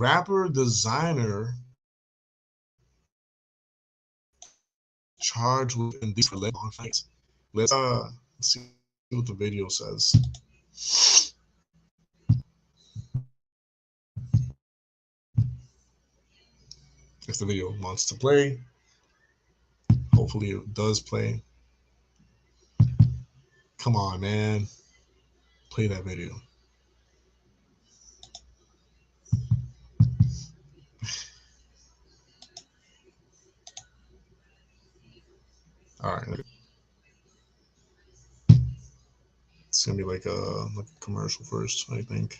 rapper designer charged with indecent on fights. Let's see what the video says. If the video wants to play, hopefully it does play. Come on, man, play that video. All right, it's gonna be like a commercial first, I think.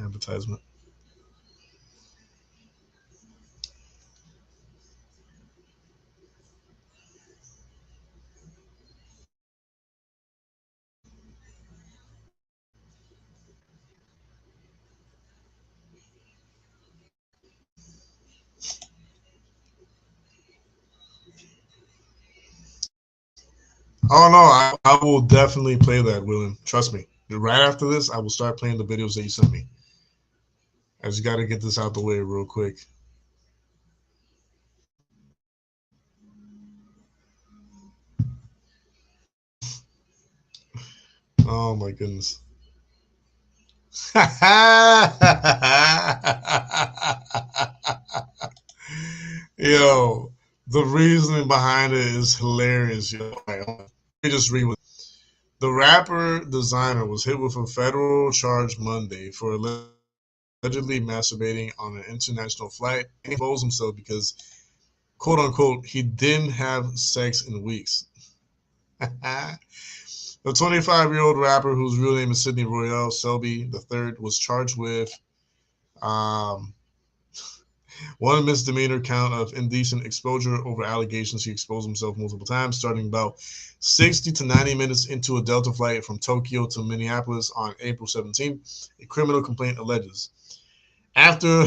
Advertisement. Oh no, I will definitely play that, William. Trust me. Right after this, I will start playing the videos that you sent me. I just got to get this out the way real quick. Oh my goodness. Yo, the reasoning behind it is hilarious. Yo, let me just read what the rapper designer was hit with a federal charge Monday for allegedly masturbating on an international flight. He exposed himself because, quote unquote, he didn't have sex in weeks. The 25-year-old rapper, whose real name is Sidney Royale Selby III, was charged with um, one misdemeanor count of indecent exposure over allegations he exposed himself multiple times, starting about 60 to 90 minutes into a Delta flight from Tokyo to Minneapolis on April 17th, a criminal complaint alleges. After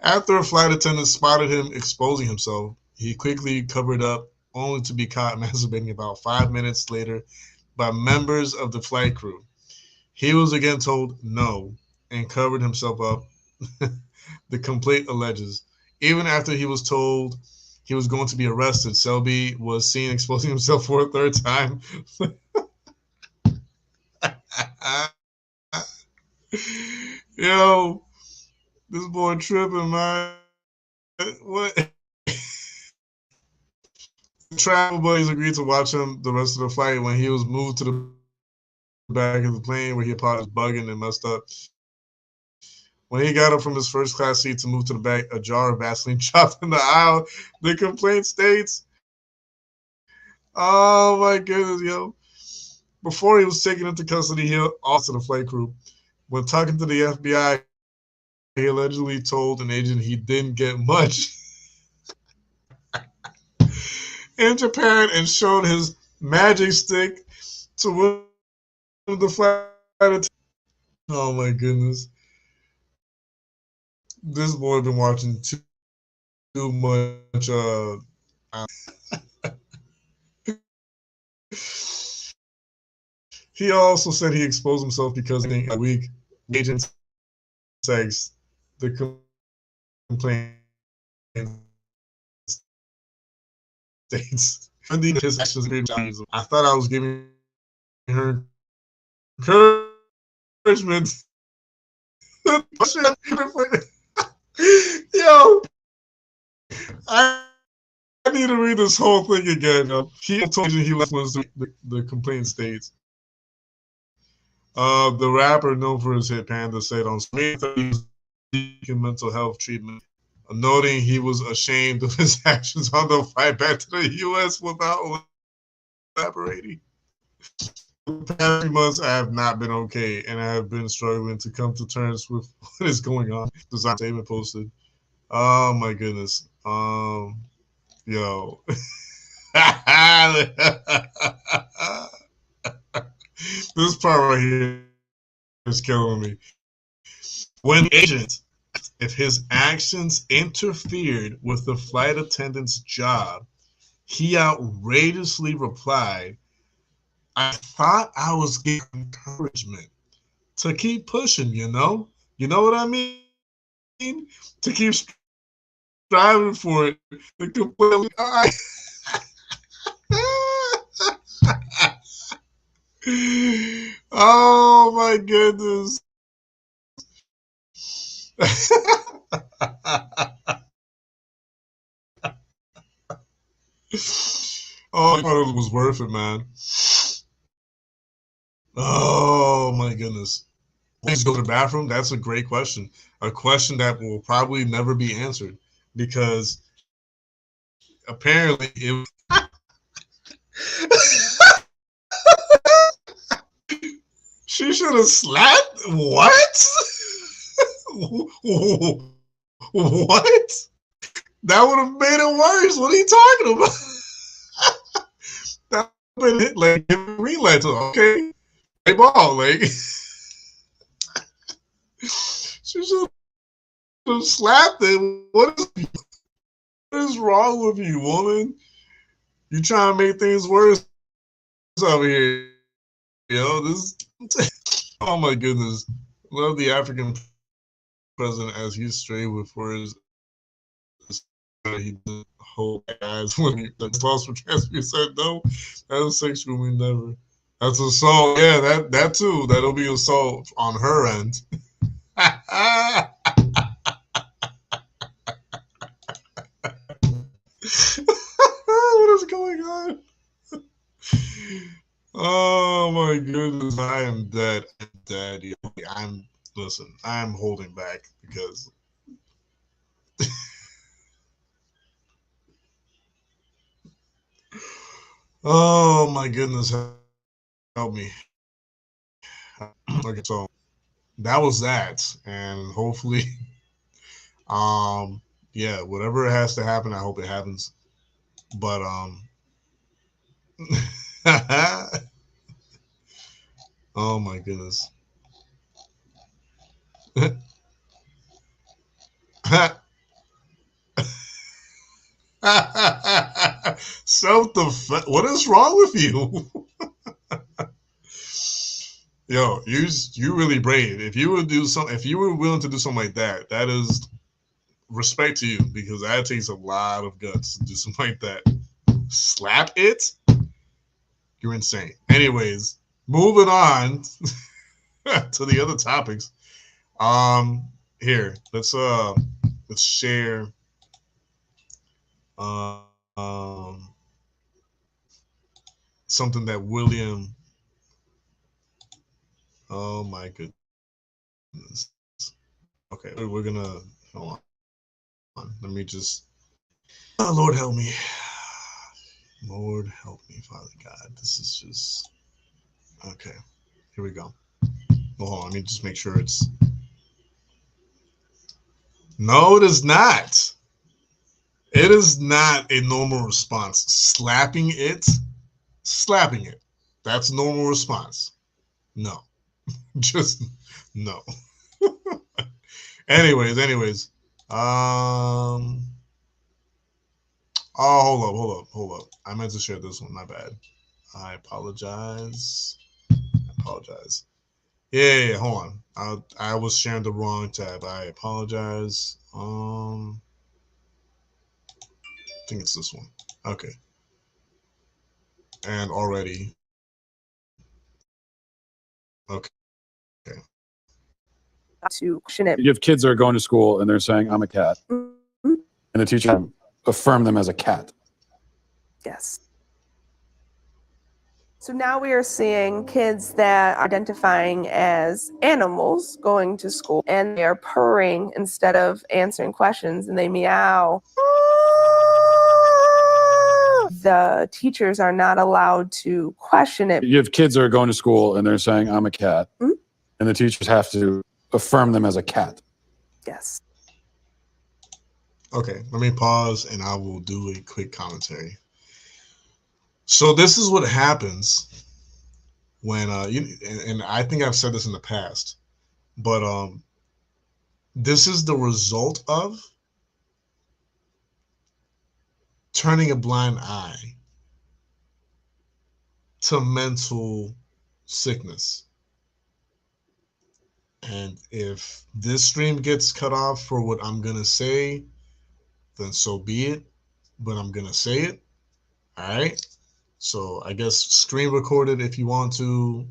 after a flight attendant spotted him exposing himself, he quickly covered up, only to be caught masturbating about 5 minutes later by members of the flight crew. He was again told no and covered himself up, the complaint alleges. Even after he was told he was going to be arrested, Selby was seen exposing himself for a third time. Yo, this boy tripping, man. What? Travel buddies agreed to watch him the rest of the flight when he was moved to the back of the plane where he apologized bugging and messed up. When he got up from his first class seat to move to the back, a jar of Vaseline dropped in the aisle. The complaint states, oh my goodness, yo. Before he was taken into custody, he also to the flight crew. When talking to the FBI, he allegedly told an agent he didn't get much in Japan and showed his magic stick to one of the flight attendants. Oh my goodness. This boy been watching too much he also said he exposed himself because a week agent sex the complaint states. His actions. I thought I was giving her encouragement. Yo, I need to read this whole thing again. He told you he left once the complaint states. The rapper known for his hit Panda said on May 3rd he was seeking mental health treatment, noting he was ashamed of his actions on the flight back to the U.S. without elaborating. The past few months, I have not been okay, and I have been struggling to come to terms with what is going on. Design statement posted. Oh my goodness. Yo. This part right here is killing me. When the agent, if his actions interfered with the flight attendant's job, he outrageously replied, I thought I was getting encouragement to keep pushing, you know? You know what I mean? To keep striving for it. To completely. Oh my goodness. Oh, I thought it was worth it, man. Oh my goodness. Please go to the bathroom? That's a great question. A question that will probably never be answered because apparently it she should have slapped. What? What? That would have made it worse. What are you talking about? That would have been like green light. Okay, play ball. Like she should have slapped it. What is wrong with you, woman? You trying to make things worse over here? You know this. Oh my goodness! Love the African president as he's straight with for his. He did whole guys when he lost for transfer. He said no, that was sexual. We never. That's assault. Yeah, that too. That'll be assault on her end. What is going on? Oh my goodness, I am dead. I'm dead. Listen, I'm holding back because oh my goodness, help me. Okay, so that was that. And hopefully yeah, whatever has to happen, I hope it happens. But oh my goodness. Self defense. What is wrong with you? Yo, you really brave. If you would do some, if you were willing to do something like that, that is respect to you because that takes a lot of guts to do something like that. Slap it? You're insane. Anyways, moving on to the other topics. Here let's share uh, um something that William. Oh my goodness. Okay, we're gonna hold on. Let me just. Oh, Lord help me. Lord help me, Father God. This is just okay. Here we go. Hold on. Let me just make sure it's. No, it is not. It is not a normal response. Slapping it. That's a normal response. No, just no. anyways. Um. Oh, hold up. I meant to share this one. My bad. I apologize. Yeah. Hold on. I was sharing the wrong tab. I apologize. I think it's this one. Okay. And already. Okay. To question it. You have kids that are going to school and they're saying, I'm a cat. Mm-hmm. And the teacher affirm them as a cat. Yes. So now we are seeing kids that are identifying as animals going to school and they are purring instead of answering questions and they meow. The teachers are not allowed to question it. You have kids that are going to school and they're saying, I'm a cat. Mm-hmm. And the teachers have to affirm them as a cat. Yes. Okay, let me pause and I will do a quick commentary. So this is what happens when and I think I've said this in the past, but this is the result of turning a blind eye to mental sickness. And if this stream gets cut off for what I'm gonna say, then so be it. But I'm gonna say it. All right. So I guess screen record it if you want to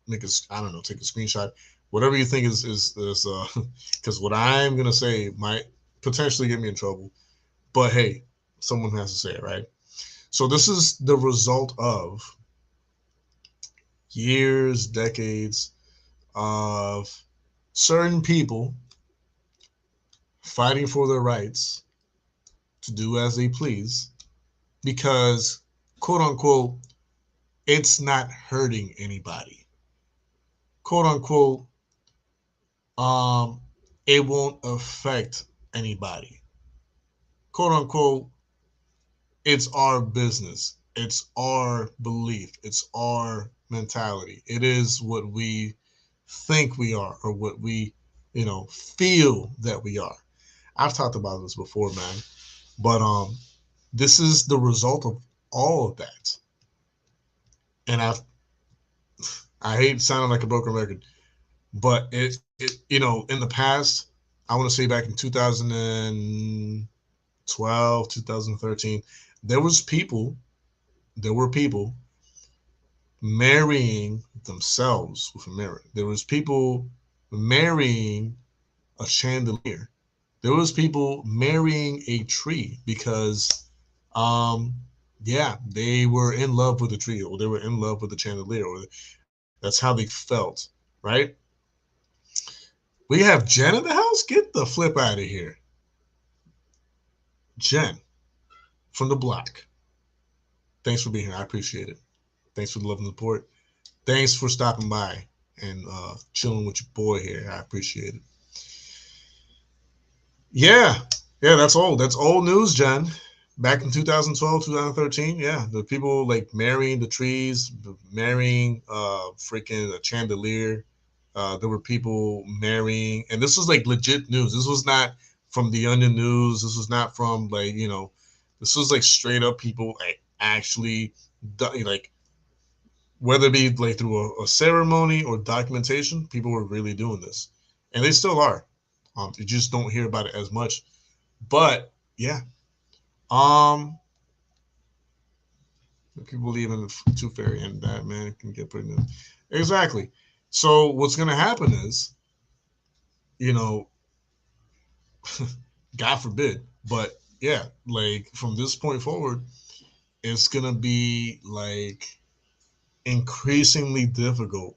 make a, I don't know, take a screenshot, whatever you think is because what I'm gonna say might potentially get me in trouble. But hey, someone has to say it, right? So this is the result of years, decades of certain people fighting for their rights to do as they please because, quote unquote, it's not hurting anybody. Quote unquote, um, it won't affect anybody. Quote unquote, it's our business. It's our belief. It's our mentality. It is what we think we are or what we, feel that we are. I've talked about this before, man. But this is the result of all of that. And I hate sounding like a broken record, but in the past, I want to say back in 2012, 2013, there was people, there were people marrying themselves with a mirror. There was people marrying a chandelier. There was people marrying a tree because um yeah, they were in love with the tree or they were in love with the chandelier or that's how they felt, right? We have Jen in the house. Get the flip out of here. Jen from the block. Thanks for being here. I appreciate it. Thanks for the love and support. Thanks for stopping by and chilling with your boy here. I appreciate it. Yeah, yeah, that's old. That's old news, Jen. Back in 2012, 2013, yeah, the people like marrying the trees, marrying freaking a chandelier. There were people marrying, and this was like legit news. This was not from the Onion News. This was not from like this was like straight up people like actually like whether it be like through a ceremony or documentation, people were really doing this, and they still are. You just don't hear about it as much, but yeah. Um, people believe in the tooth fairy and that man can get pregnant. Exactly. So what's gonna happen is, you know, God forbid, but yeah, like from this point forward, it's gonna be like increasingly difficult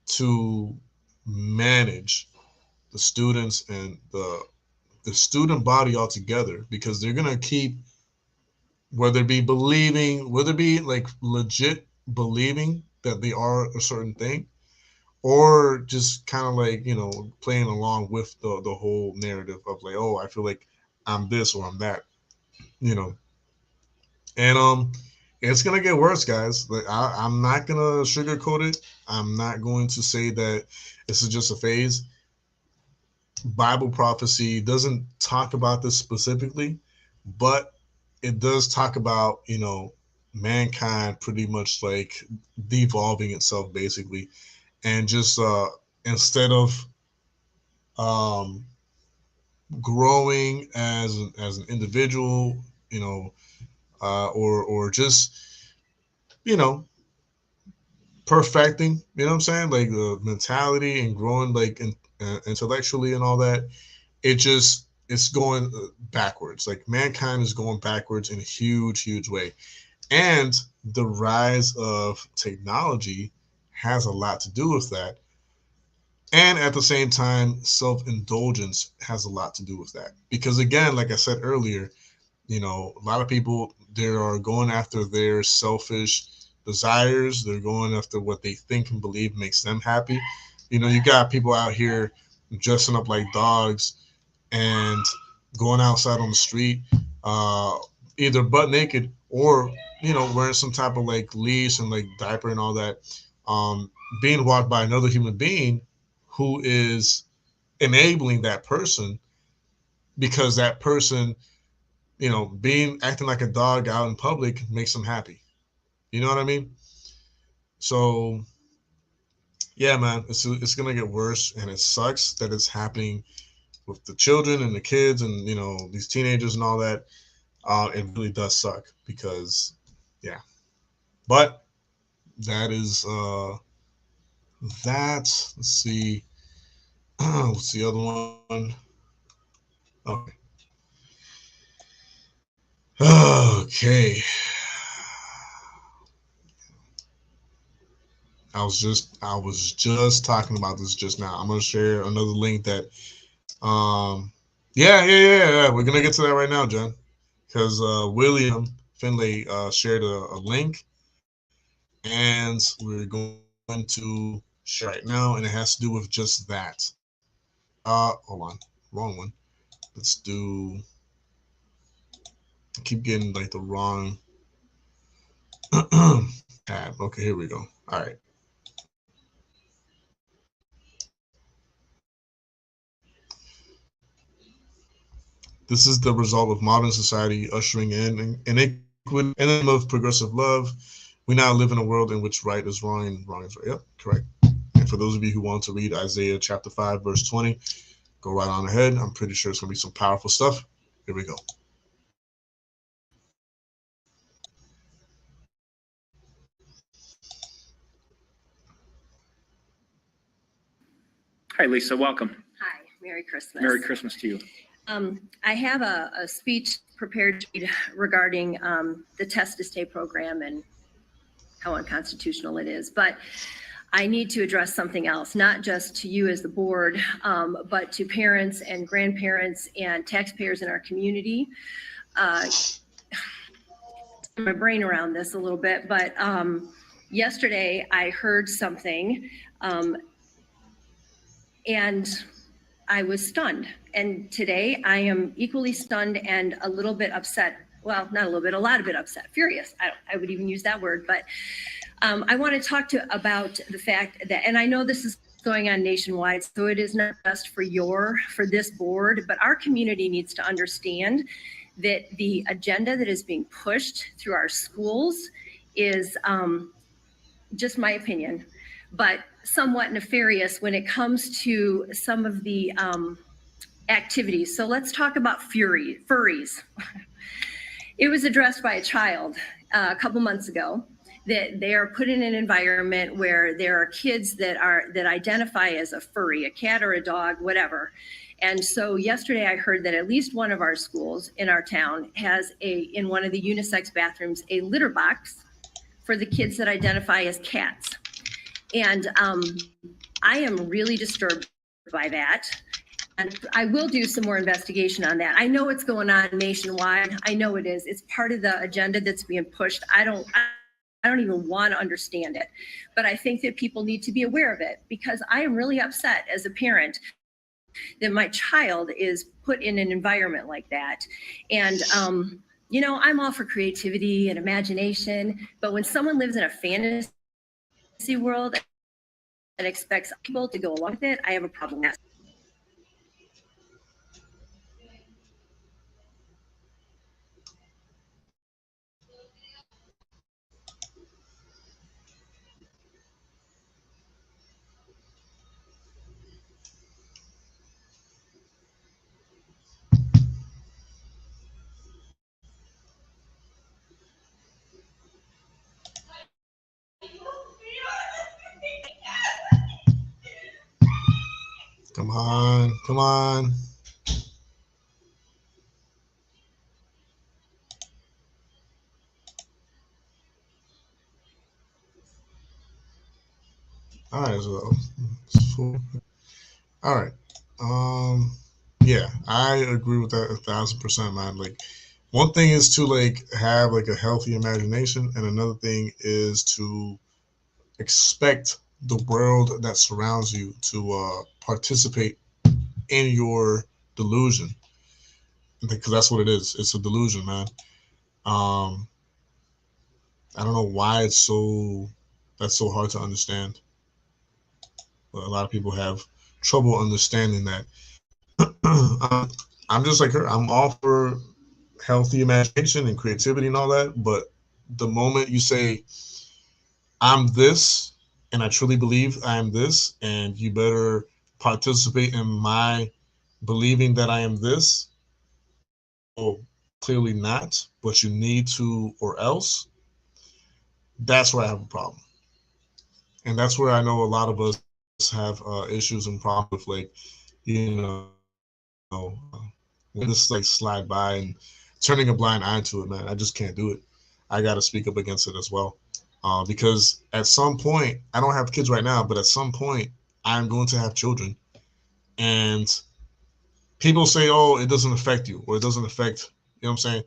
to manage the students and the student body altogether because they're gonna keep whether it be believing, whether it be like legit believing that they are a certain thing, or just kind of like playing along with the whole narrative of like, oh, I feel like I'm this or I'm that, you know, and it's gonna get worse, guys. Like I'm not gonna sugarcoat it. I'm not going to say that this is just a phase. Bible prophecy doesn't talk about this specifically, but it does talk about mankind pretty much like devolving itself basically, and just instead of um, growing as an individual, or just you know perfecting, you know what I'm saying, like the mentality and growing like intellectually and all that. It's going backwards. Like mankind is going backwards in a huge way, and the rise of technology has a lot to do with that. And at the same time, self-indulgence has a lot to do with that. Because again, like I said earlier, a lot of people they are going after their selfish desires. They're going after what they think and believe makes them happy. You got people out here dressing up like dogs and going outside on the street, uh, either butt naked or wearing some type of like leash and like diaper and all that, um, being watched by another human being who is enabling that person, because that person, being acting like a dog out in public makes them happy. You know what I mean? So yeah, man, it's gonna get worse, and it sucks that it's happening with the children and the kids and these teenagers and all that. It really does suck because, yeah. But that is that. Let's see. What's the other one? Okay. Okay. I was just talking about this just now. I'm gonna share another link that yeah. We're gonna get to that right now, Jen. Because William Finlay shared a link, and we're going to share right now, and it has to do with just that. Hold on, wrong one. Let's do. I keep getting like the wrong tab. Okay, here we go. All right. This is the result of modern society ushering in iniquity in the name of progressive love. We now live in a world in which right is wrong and wrong is right. Yep, correct. And for those of you who want to read Isaiah chapter 5, verse 20, go right on ahead. I'm pretty sure it's going to be some powerful stuff. Here we go. Hi, Lisa. Welcome. Hi, Merry Christmas. Merry Christmas to you. I have a speech prepared regarding the test to stay program and how unconstitutional it is. But I need to address something else, not just to you as the board, but to parents and grandparents and taxpayers in our community. My brain around this a little bit, but yesterday I heard something and I was stunned. And today I am equally stunned and a little bit upset. Well, not a little bit, a lot of it upset, furious. I would even use that word, but I want to talk about the fact that, and I know this is going on nationwide, so it is not just for this board, but our community needs to understand that the agenda that is being pushed through our schools is just my opinion, but somewhat nefarious when it comes to some of the activities. So let's talk about furries. It was addressed by a child a couple months ago that they are put in an environment where there are kids that identify as a furry, a cat or a dog, whatever. And so yesterday I heard that at least one of our schools in our town has in one of the unisex bathrooms, a litter box for the kids that identify as cats. And I am really disturbed by that. And I will do some more investigation on that. I know what's going on nationwide. I know it is. It's part of the agenda that's being pushed. I don't even want to understand it. But I think that people need to be aware of it, because I am really upset as a parent that my child is put in an environment like that. And I'm all for creativity and imagination, but when someone lives in a fantasy world and expects people to go along with it, I have a problem with that. Come on, come on. All right, so all right. Yeah, I agree with that 1,000%, man. Like, one thing is to like have like a healthy imagination, and another thing is to expect the world that surrounds you to participate in your delusion, because that's what it is. It's a delusion, man. Um, I don't know why it's so that's so hard to understand. But a lot of people have trouble understanding that. I'm just like her. I'm all for healthy imagination and creativity and all that. But the moment you say, I'm this, and I truly believe I am this, and you better participate in my believing that I am this, oh, clearly not, but you need to, or else, that's where I have a problem. And that's where I know a lot of us have issues and problems with, like, you know, when this like slide by and turning a blind eye to it, man. I just can't do it. I got to speak up against it as well. Because at some point, I don't have kids right now, but at some point, I'm going to have children. And people say, oh, it doesn't affect you, or it doesn't affect, you know what I'm saying?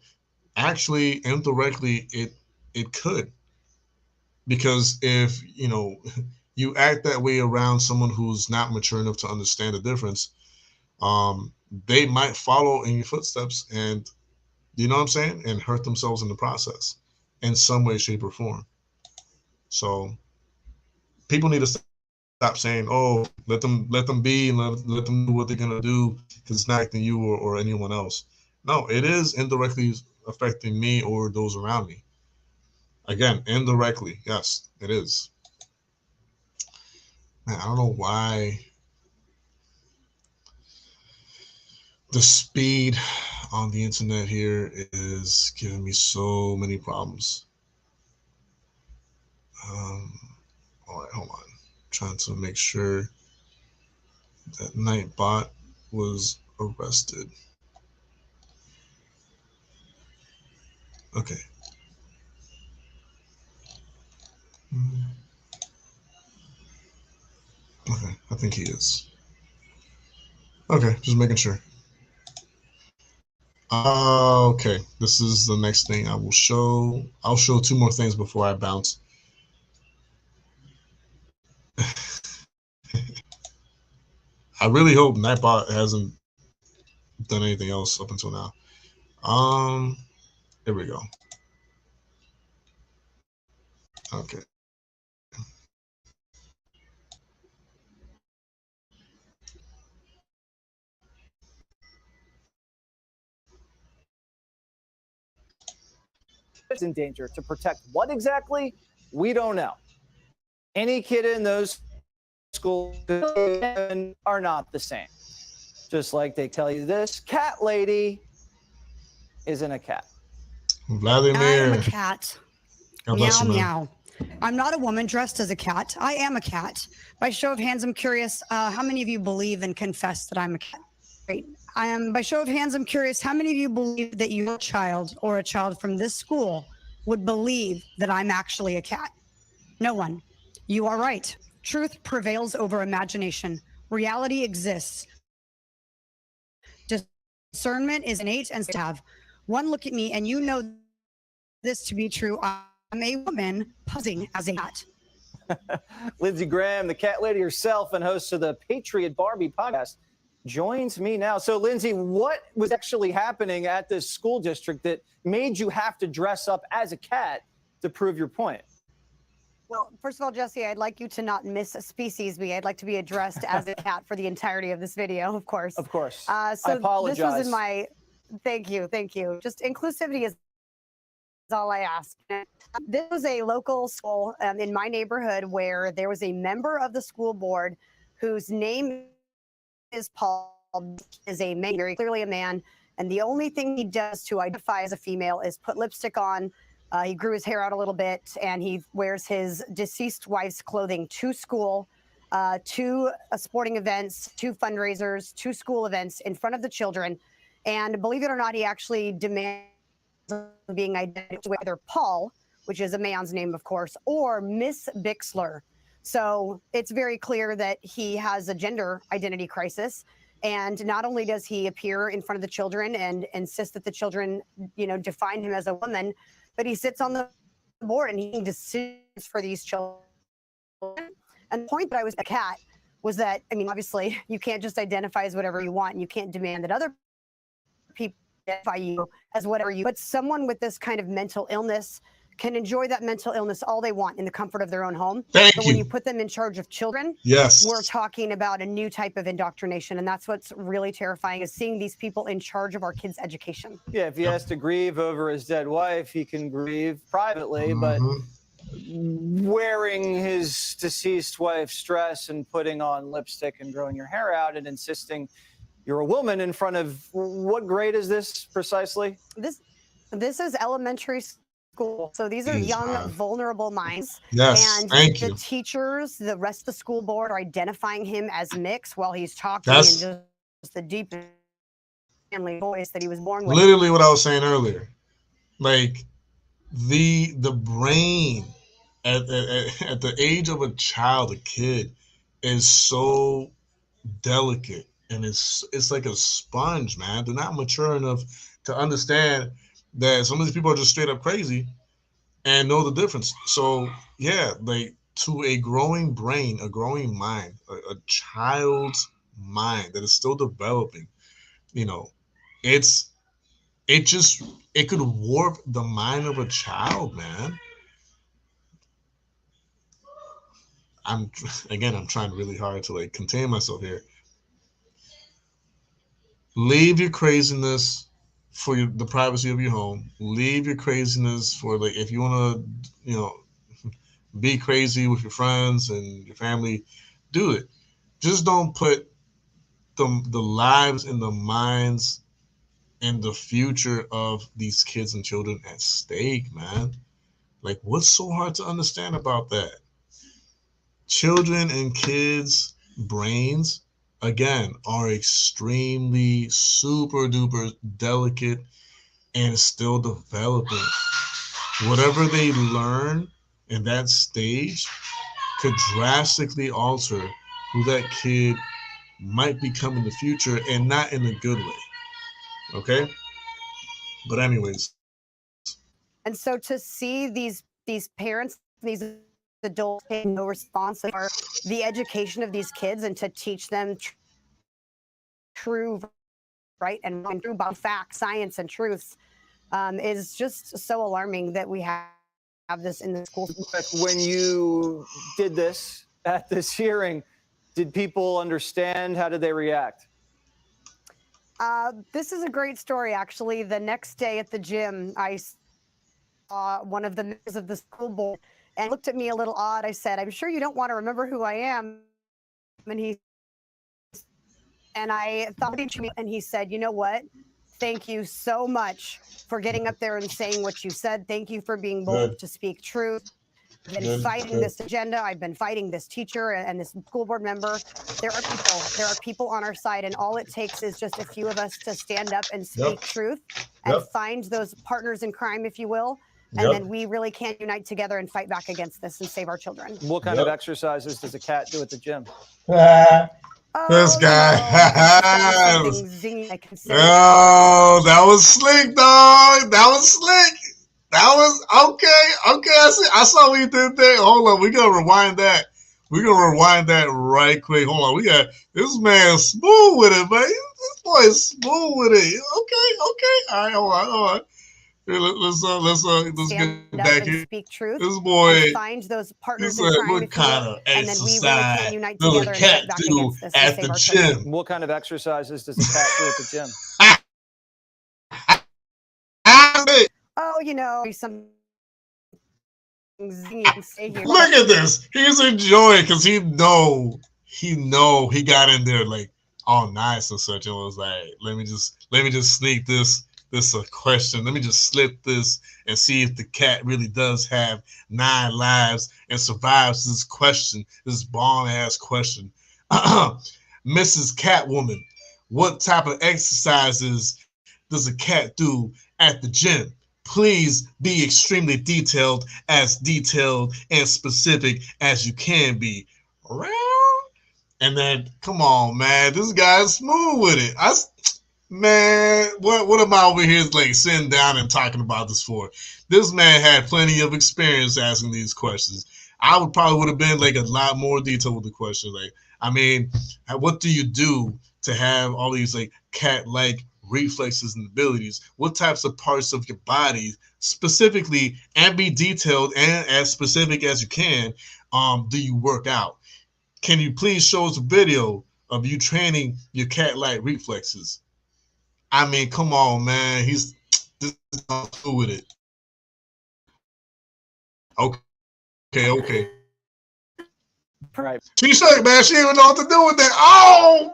Actually, indirectly, it could. Because if, you act that way around someone who's not mature enough to understand the difference, um, they might follow in your footsteps and, you know what I'm saying, and hurt themselves in the process in some way, shape, or form. So people need to stop saying, "Oh, let them be and let them do what they're gonna do," because it's not affecting you or anyone else. No, it is indirectly affecting me or those around me. Again, indirectly, yes, it is. Man, I don't know why the speed on the internet here is giving me so many problems. Um, all right, hold on. Trying to make sure that Nightbot was arrested. Okay. Okay, I think he is. Okay, just making sure. Okay, this is the next thing I will show. I'll show two more things before I bounce. I really hope Nightbot hasn't done anything else up until now. Here we go. Okay. It's in danger to protect what exactly? We don't know. Any kid in those schools are not the same. Just like they tell you this cat lady isn't a cat. Vladimir. I am a cat. God bless Meow, you, man. meow. I'm not a woman dressed as a cat. I am a cat. By show of hands, I'm curious, how many of you believe and confess that I'm a cat? Great. By show of hands, I'm curious, how many of you believe that your child or a child from this school would believe that I'm actually a cat? No one. You are right. Truth prevails over imagination. Reality exists. Discernment is innate and to have. One look at me and you know this to be true. I'm a woman posing as a cat. Lindsey Graham, the cat lady herself and host of the Patriot Barbie podcast, joins me now. So, Lindsey, what was actually happening at this school district that made you have to dress up as a cat to prove your point? Well, first of all, Jesse, I'd like you to not misspecies me. I'd like to be addressed as a cat for the entirety of this video, of course. Of course. So I apologize. This was in my, thank you. Just inclusivity is all I ask. This was a local school in my neighborhood where there was a member of the school board whose name is Paul, is a man, very clearly a man, and the only thing he does to identify as a female is put lipstick on. He grew his hair out a little bit, and he wears his deceased wife's clothing to school, to sporting events, to fundraisers, to school events in front of the children. And believe it or not, he actually demands being identified with either Paul, which is a man's name, of course, or Miss Bixler. So it's very clear that he has a gender identity crisis. And not only does he appear in front of the children and insist that the children, define him as a woman, but he sits on the board and he decisions for these children. And the point that I was a cat was that, obviously you can't just identify as whatever you want, and you can't demand that other people identify you as whatever you, but someone with this kind of mental illness can enjoy that mental illness all they want in the comfort of their own home. Thank But you. when you put them in charge of children, Yes. we're talking about a new type of indoctrination. And that's what's really terrifying, is seeing these people in charge of our kids' education. Yeah, if he has to grieve over his dead wife, he can grieve privately, but wearing his deceased wife's dress and putting on lipstick and growing your hair out and insisting you're a woman in front of, what grade is this precisely? This is elementary school. So these are young, vulnerable minds. Yes, and thank the you. teachers, the rest of the school board are identifying him as mixed while he's talking That's in just the deep family voice that he was born with. literally what I was saying earlier. Like the brain at the age of a child, a kid, is so delicate, and it's like a sponge, man. They're not mature enough to understand that some of these people are just straight up crazy and know the difference. So yeah, like, to a growing brain, a growing mind, a child's mind that is still developing, you know, it could warp the mind of a child, man. I'm trying really hard to like contain myself here. Leave your craziness for the privacy of your home. Leave your craziness for, like, if you want to, be crazy with your friends and your family, do it. Just don't put the lives and the minds and the future of these kids and children at stake, man. Like, what's so hard to understand about that? Children and kids' brains, again, are extremely super duper delicate and still developing. Whatever they learn in that stage could drastically alter who that kid might become in the future, and not in a good way. Okay? But anyways. And so to see these parents, these adults take no responsibility for the education of these kids and to teach them true, right, and true about facts, science, and truths is just so alarming that we have this in the schools. When you did this at this hearing, did people understand? How did they react? This is a great story, actually. The next day at the gym, I saw one of the members of the school board and looked at me a little odd. I said, "I'm sure you don't want to remember who I am." And I thought, and he said, "You know what? Thank you so much for getting up there and saying what you said. Thank you for being bold to speak truth. I've been fighting this agenda. I've been fighting this teacher and this school board member. There are people on our side, and all it takes is just a few of us to stand up and speak truth and find those partners in crime, if you will. And then we really can unite together and fight back against this and save our children." What kind of exercises does a cat do at the gym? This guy. Oh, that was slick, dog. That was slick. That was okay. Okay, I saw what you did there. Hold on, we gotta rewind that. We're gonna rewind that right quick. Hold on, we got this man smooth with it, man. This boy is smooth with it. Okay. All right, hold on. Here, let's get back here. Speak truth. This boy, find those partners in crime, what kind of exercise really does a cat do at the gym? What kind of exercises does a cat do at the gym? Oh, some. Look at this. He's enjoying because he got in there like all nice and such, and was like, let me just sneak this a question. Let me just slip this and see if the cat really does have 9 lives and survives this question, this bomb ass question. Mrs. Catwoman, what type of exercises does a cat do at the gym? Please be extremely detailed and specific as you can be. And then, come on, man, this guy's smooth with it. Man, what am I over here like sitting down and talking about this for? This man had plenty of experience asking these questions. I would have been like a lot more detailed with the question. Like, I mean, what do you do to have all these like cat-like reflexes and abilities? What types of parts of your body specifically, and be detailed and as specific as you can, do you work out? Can you please show us a video of you training your cat-like reflexes? I mean, come on, man. He's this is cool with it. Okay. Right. She said, man, she didn't know what to do with that. Oh,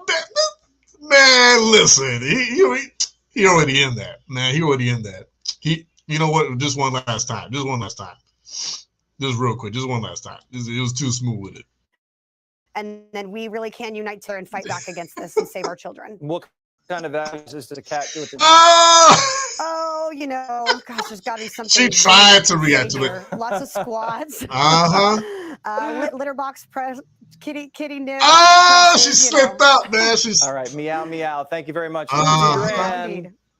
man, listen. He already in that. Man, he already in that. You know what? Just one last time. Just real quick. Just one last time. It was too smooth with it. And then we really can unite together and fight back against this and save our children. What kind of exercises does a cat do with the Oh, you know, gosh, there's got to be something. She tried to react to it. Lots of squats. Litter box press, kitty nip. She slipped out, man. All right, meow. Thank you very much.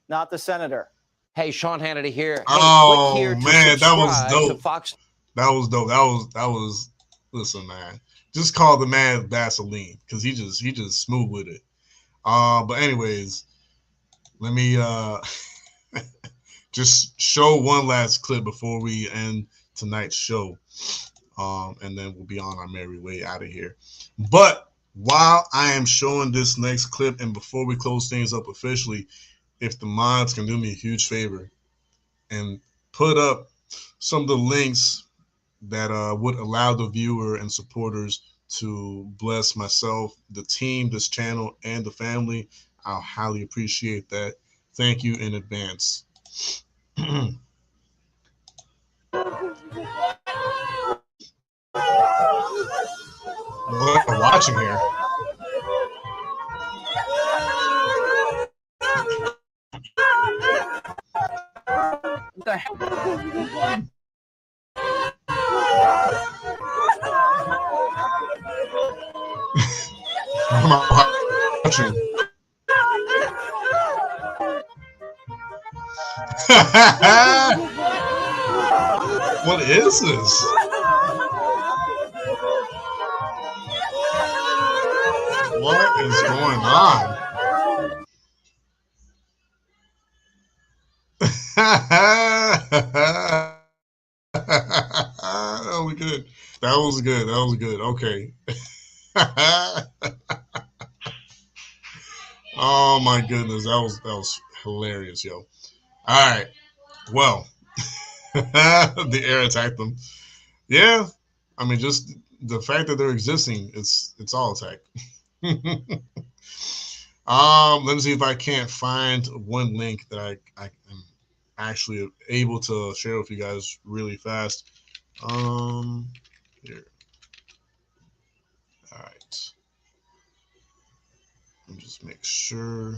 Not the senator. Hey, Sean Hannity here. Hey, oh, click here to man, that was dope. To Fox. That was dope. That was. Listen, man. Just call the man Vaseline because he just smooth with it. But anyways, let me just show one last clip before we end tonight's show. And then we'll be on our merry way out of here. But while I am showing this next clip, and before we close things up officially, if the mods can do me a huge favor and put up some of the links that would allow the viewer and supporters to bless myself, the team, this channel, and the family, I'll highly appreciate that. Thank you in advance. What we're watching here. What the hell? I'm watching. What is this? What is going on? That was good. That was good. That was good. Okay. Oh my goodness, that was hilarious, yo. All right. Well, the air attacked them. Yeah. I mean, just the fact that they're existing, it's all attack. Let me see if I can't find one link that I am actually able to share with you guys really fast. Here. All right. Let me just make sure.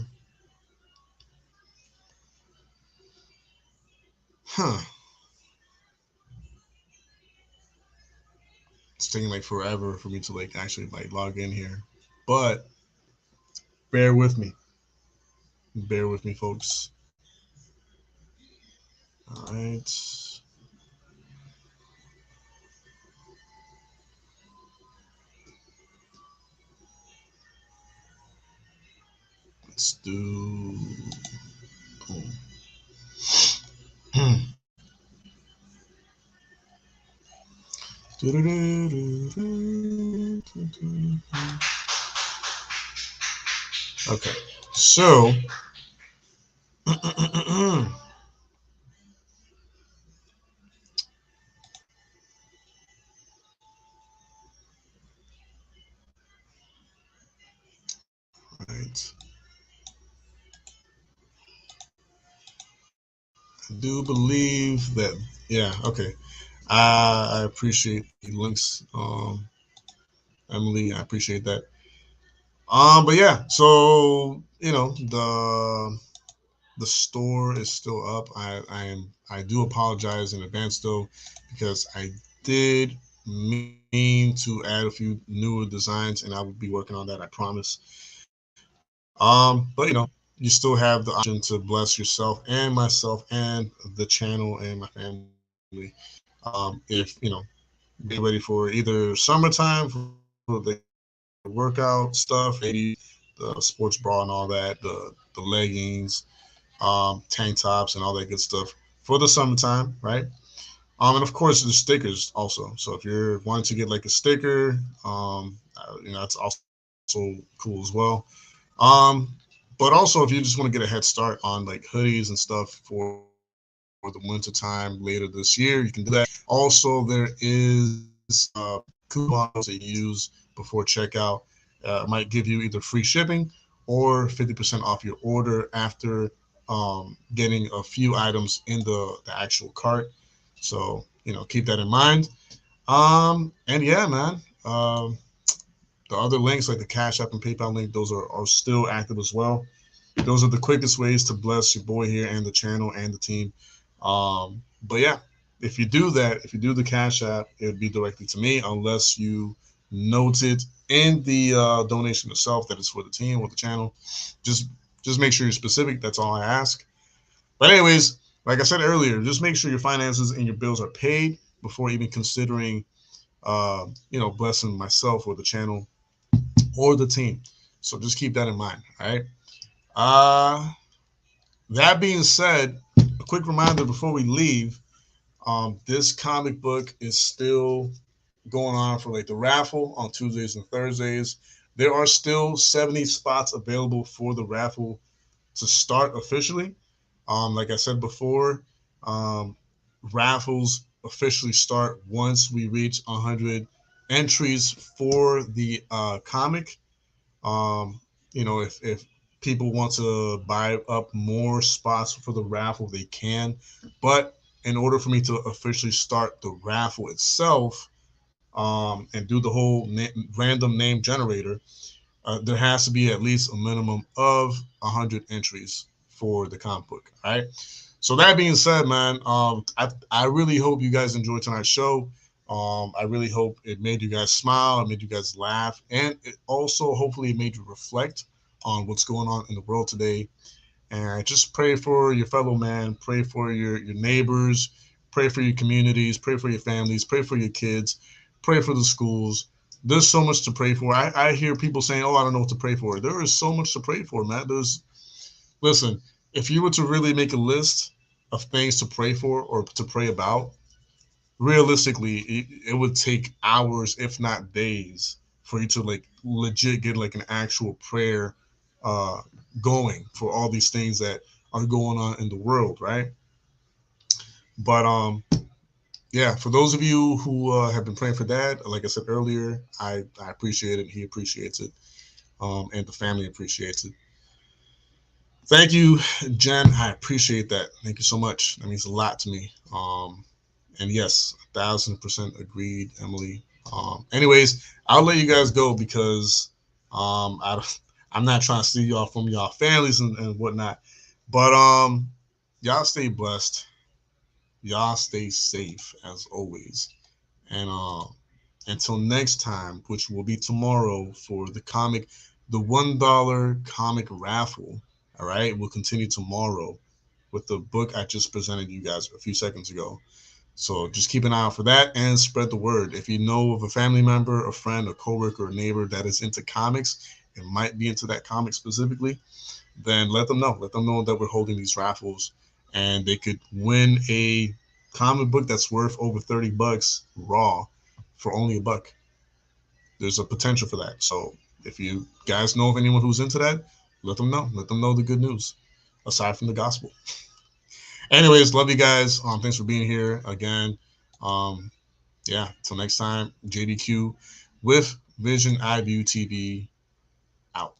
It's taking like forever for me to like actually like log in here, but bear with me. Bear with me, folks. All right. Let's do. Boom. Okay, so right. I do believe that. Yeah. Okay. I appreciate the links, Emily. I appreciate that. But yeah. So you know the store is still up. I do apologize in advance though, because I did mean to add a few newer designs, and I will be working on that. I promise. But you know, you still have the option to bless yourself and myself and the channel and my family. If you know, be ready for either summertime for the workout stuff, maybe the sports bra and all that, the leggings, tank tops and all that good stuff for the summertime, right? And of course the stickers also. So if you're wanting to get like a sticker, that's also cool as well. Um, but also if you just want to get a head start on like hoodies and stuff for the winter time later this year, you can do that. Also, there is coupons that you use before checkout. Might give you either free shipping or 50% off your order after getting a few items in the actual cart. So, keep that in mind. And yeah, man. The other links like the Cash App and PayPal link, those are still active as well. Those are the quickest ways to bless your boy here and the channel and the team. But yeah, if you do that, if you do the Cash App, it would be directly to me unless you noted in the donation itself that it's for the team or the channel. Just just make sure you're specific. That's all I ask. But anyways, like I said earlier, just make sure your finances and your bills are paid before even considering, blessing myself or the channel or the team. So just keep that in mind. All right. Uh, that being said, a quick reminder before we leave. This comic book is still going on for like the raffle on Tuesdays and Thursdays. There are still 70 spots available for the raffle to start officially. Like I said before, um, raffles officially start once we reach 100 entries for the comic. Um, if people want to buy up more spots for the raffle, they can. But in order for me to officially start the raffle itself, and do the whole random name generator, there has to be at least a minimum of 100 entries for the comic book. All right. So that being said, man, I really hope you guys enjoyed tonight's show. I really hope it made you guys smile, it made you guys laugh, and it also hopefully it made you reflect on what's going on in the world today. And just pray for your fellow man, pray for your neighbors, pray for your communities, pray for your families, pray for your kids, pray for the schools. There's so much to pray for. I hear people saying, "Oh, I don't know what to pray for." There is so much to pray for, man. Listen, if you were to really make a list of things to pray for or to pray about, realistically, it would take hours, if not days, for you to like legit get like an actual prayer uh, going for all these things that are going on in the world, right? But yeah, for those of you who have been praying for Dad, like I said earlier, I appreciate it. He appreciates it, and the family appreciates it. Thank you, Jen. I appreciate that. Thank you so much. That means a lot to me. And yes, 1,000% agreed, Emily. Anyways, I'll let you guys go because I'm not trying to steal y'all from y'all families and whatnot. But y'all stay blessed. Y'all stay safe as always. And until next time, which will be tomorrow for the $1 comic raffle. All right, we'll continue tomorrow with the book I just presented you guys a few seconds ago. So just keep an eye out for that and spread the word. If you know of a family member, a friend, a coworker, a neighbor that is into comics and might be into that comic specifically, then let them know. Let them know that we're holding these raffles and they could win a comic book that's worth over 30 bucks raw for only a buck. There's a potential for that. So if you guys know of anyone who's into that, let them know. Let them know the good news aside from the gospel. Anyways, love you guys. Thanks for being here again. Um, yeah, till next time, JDQ with Vision iView TV out.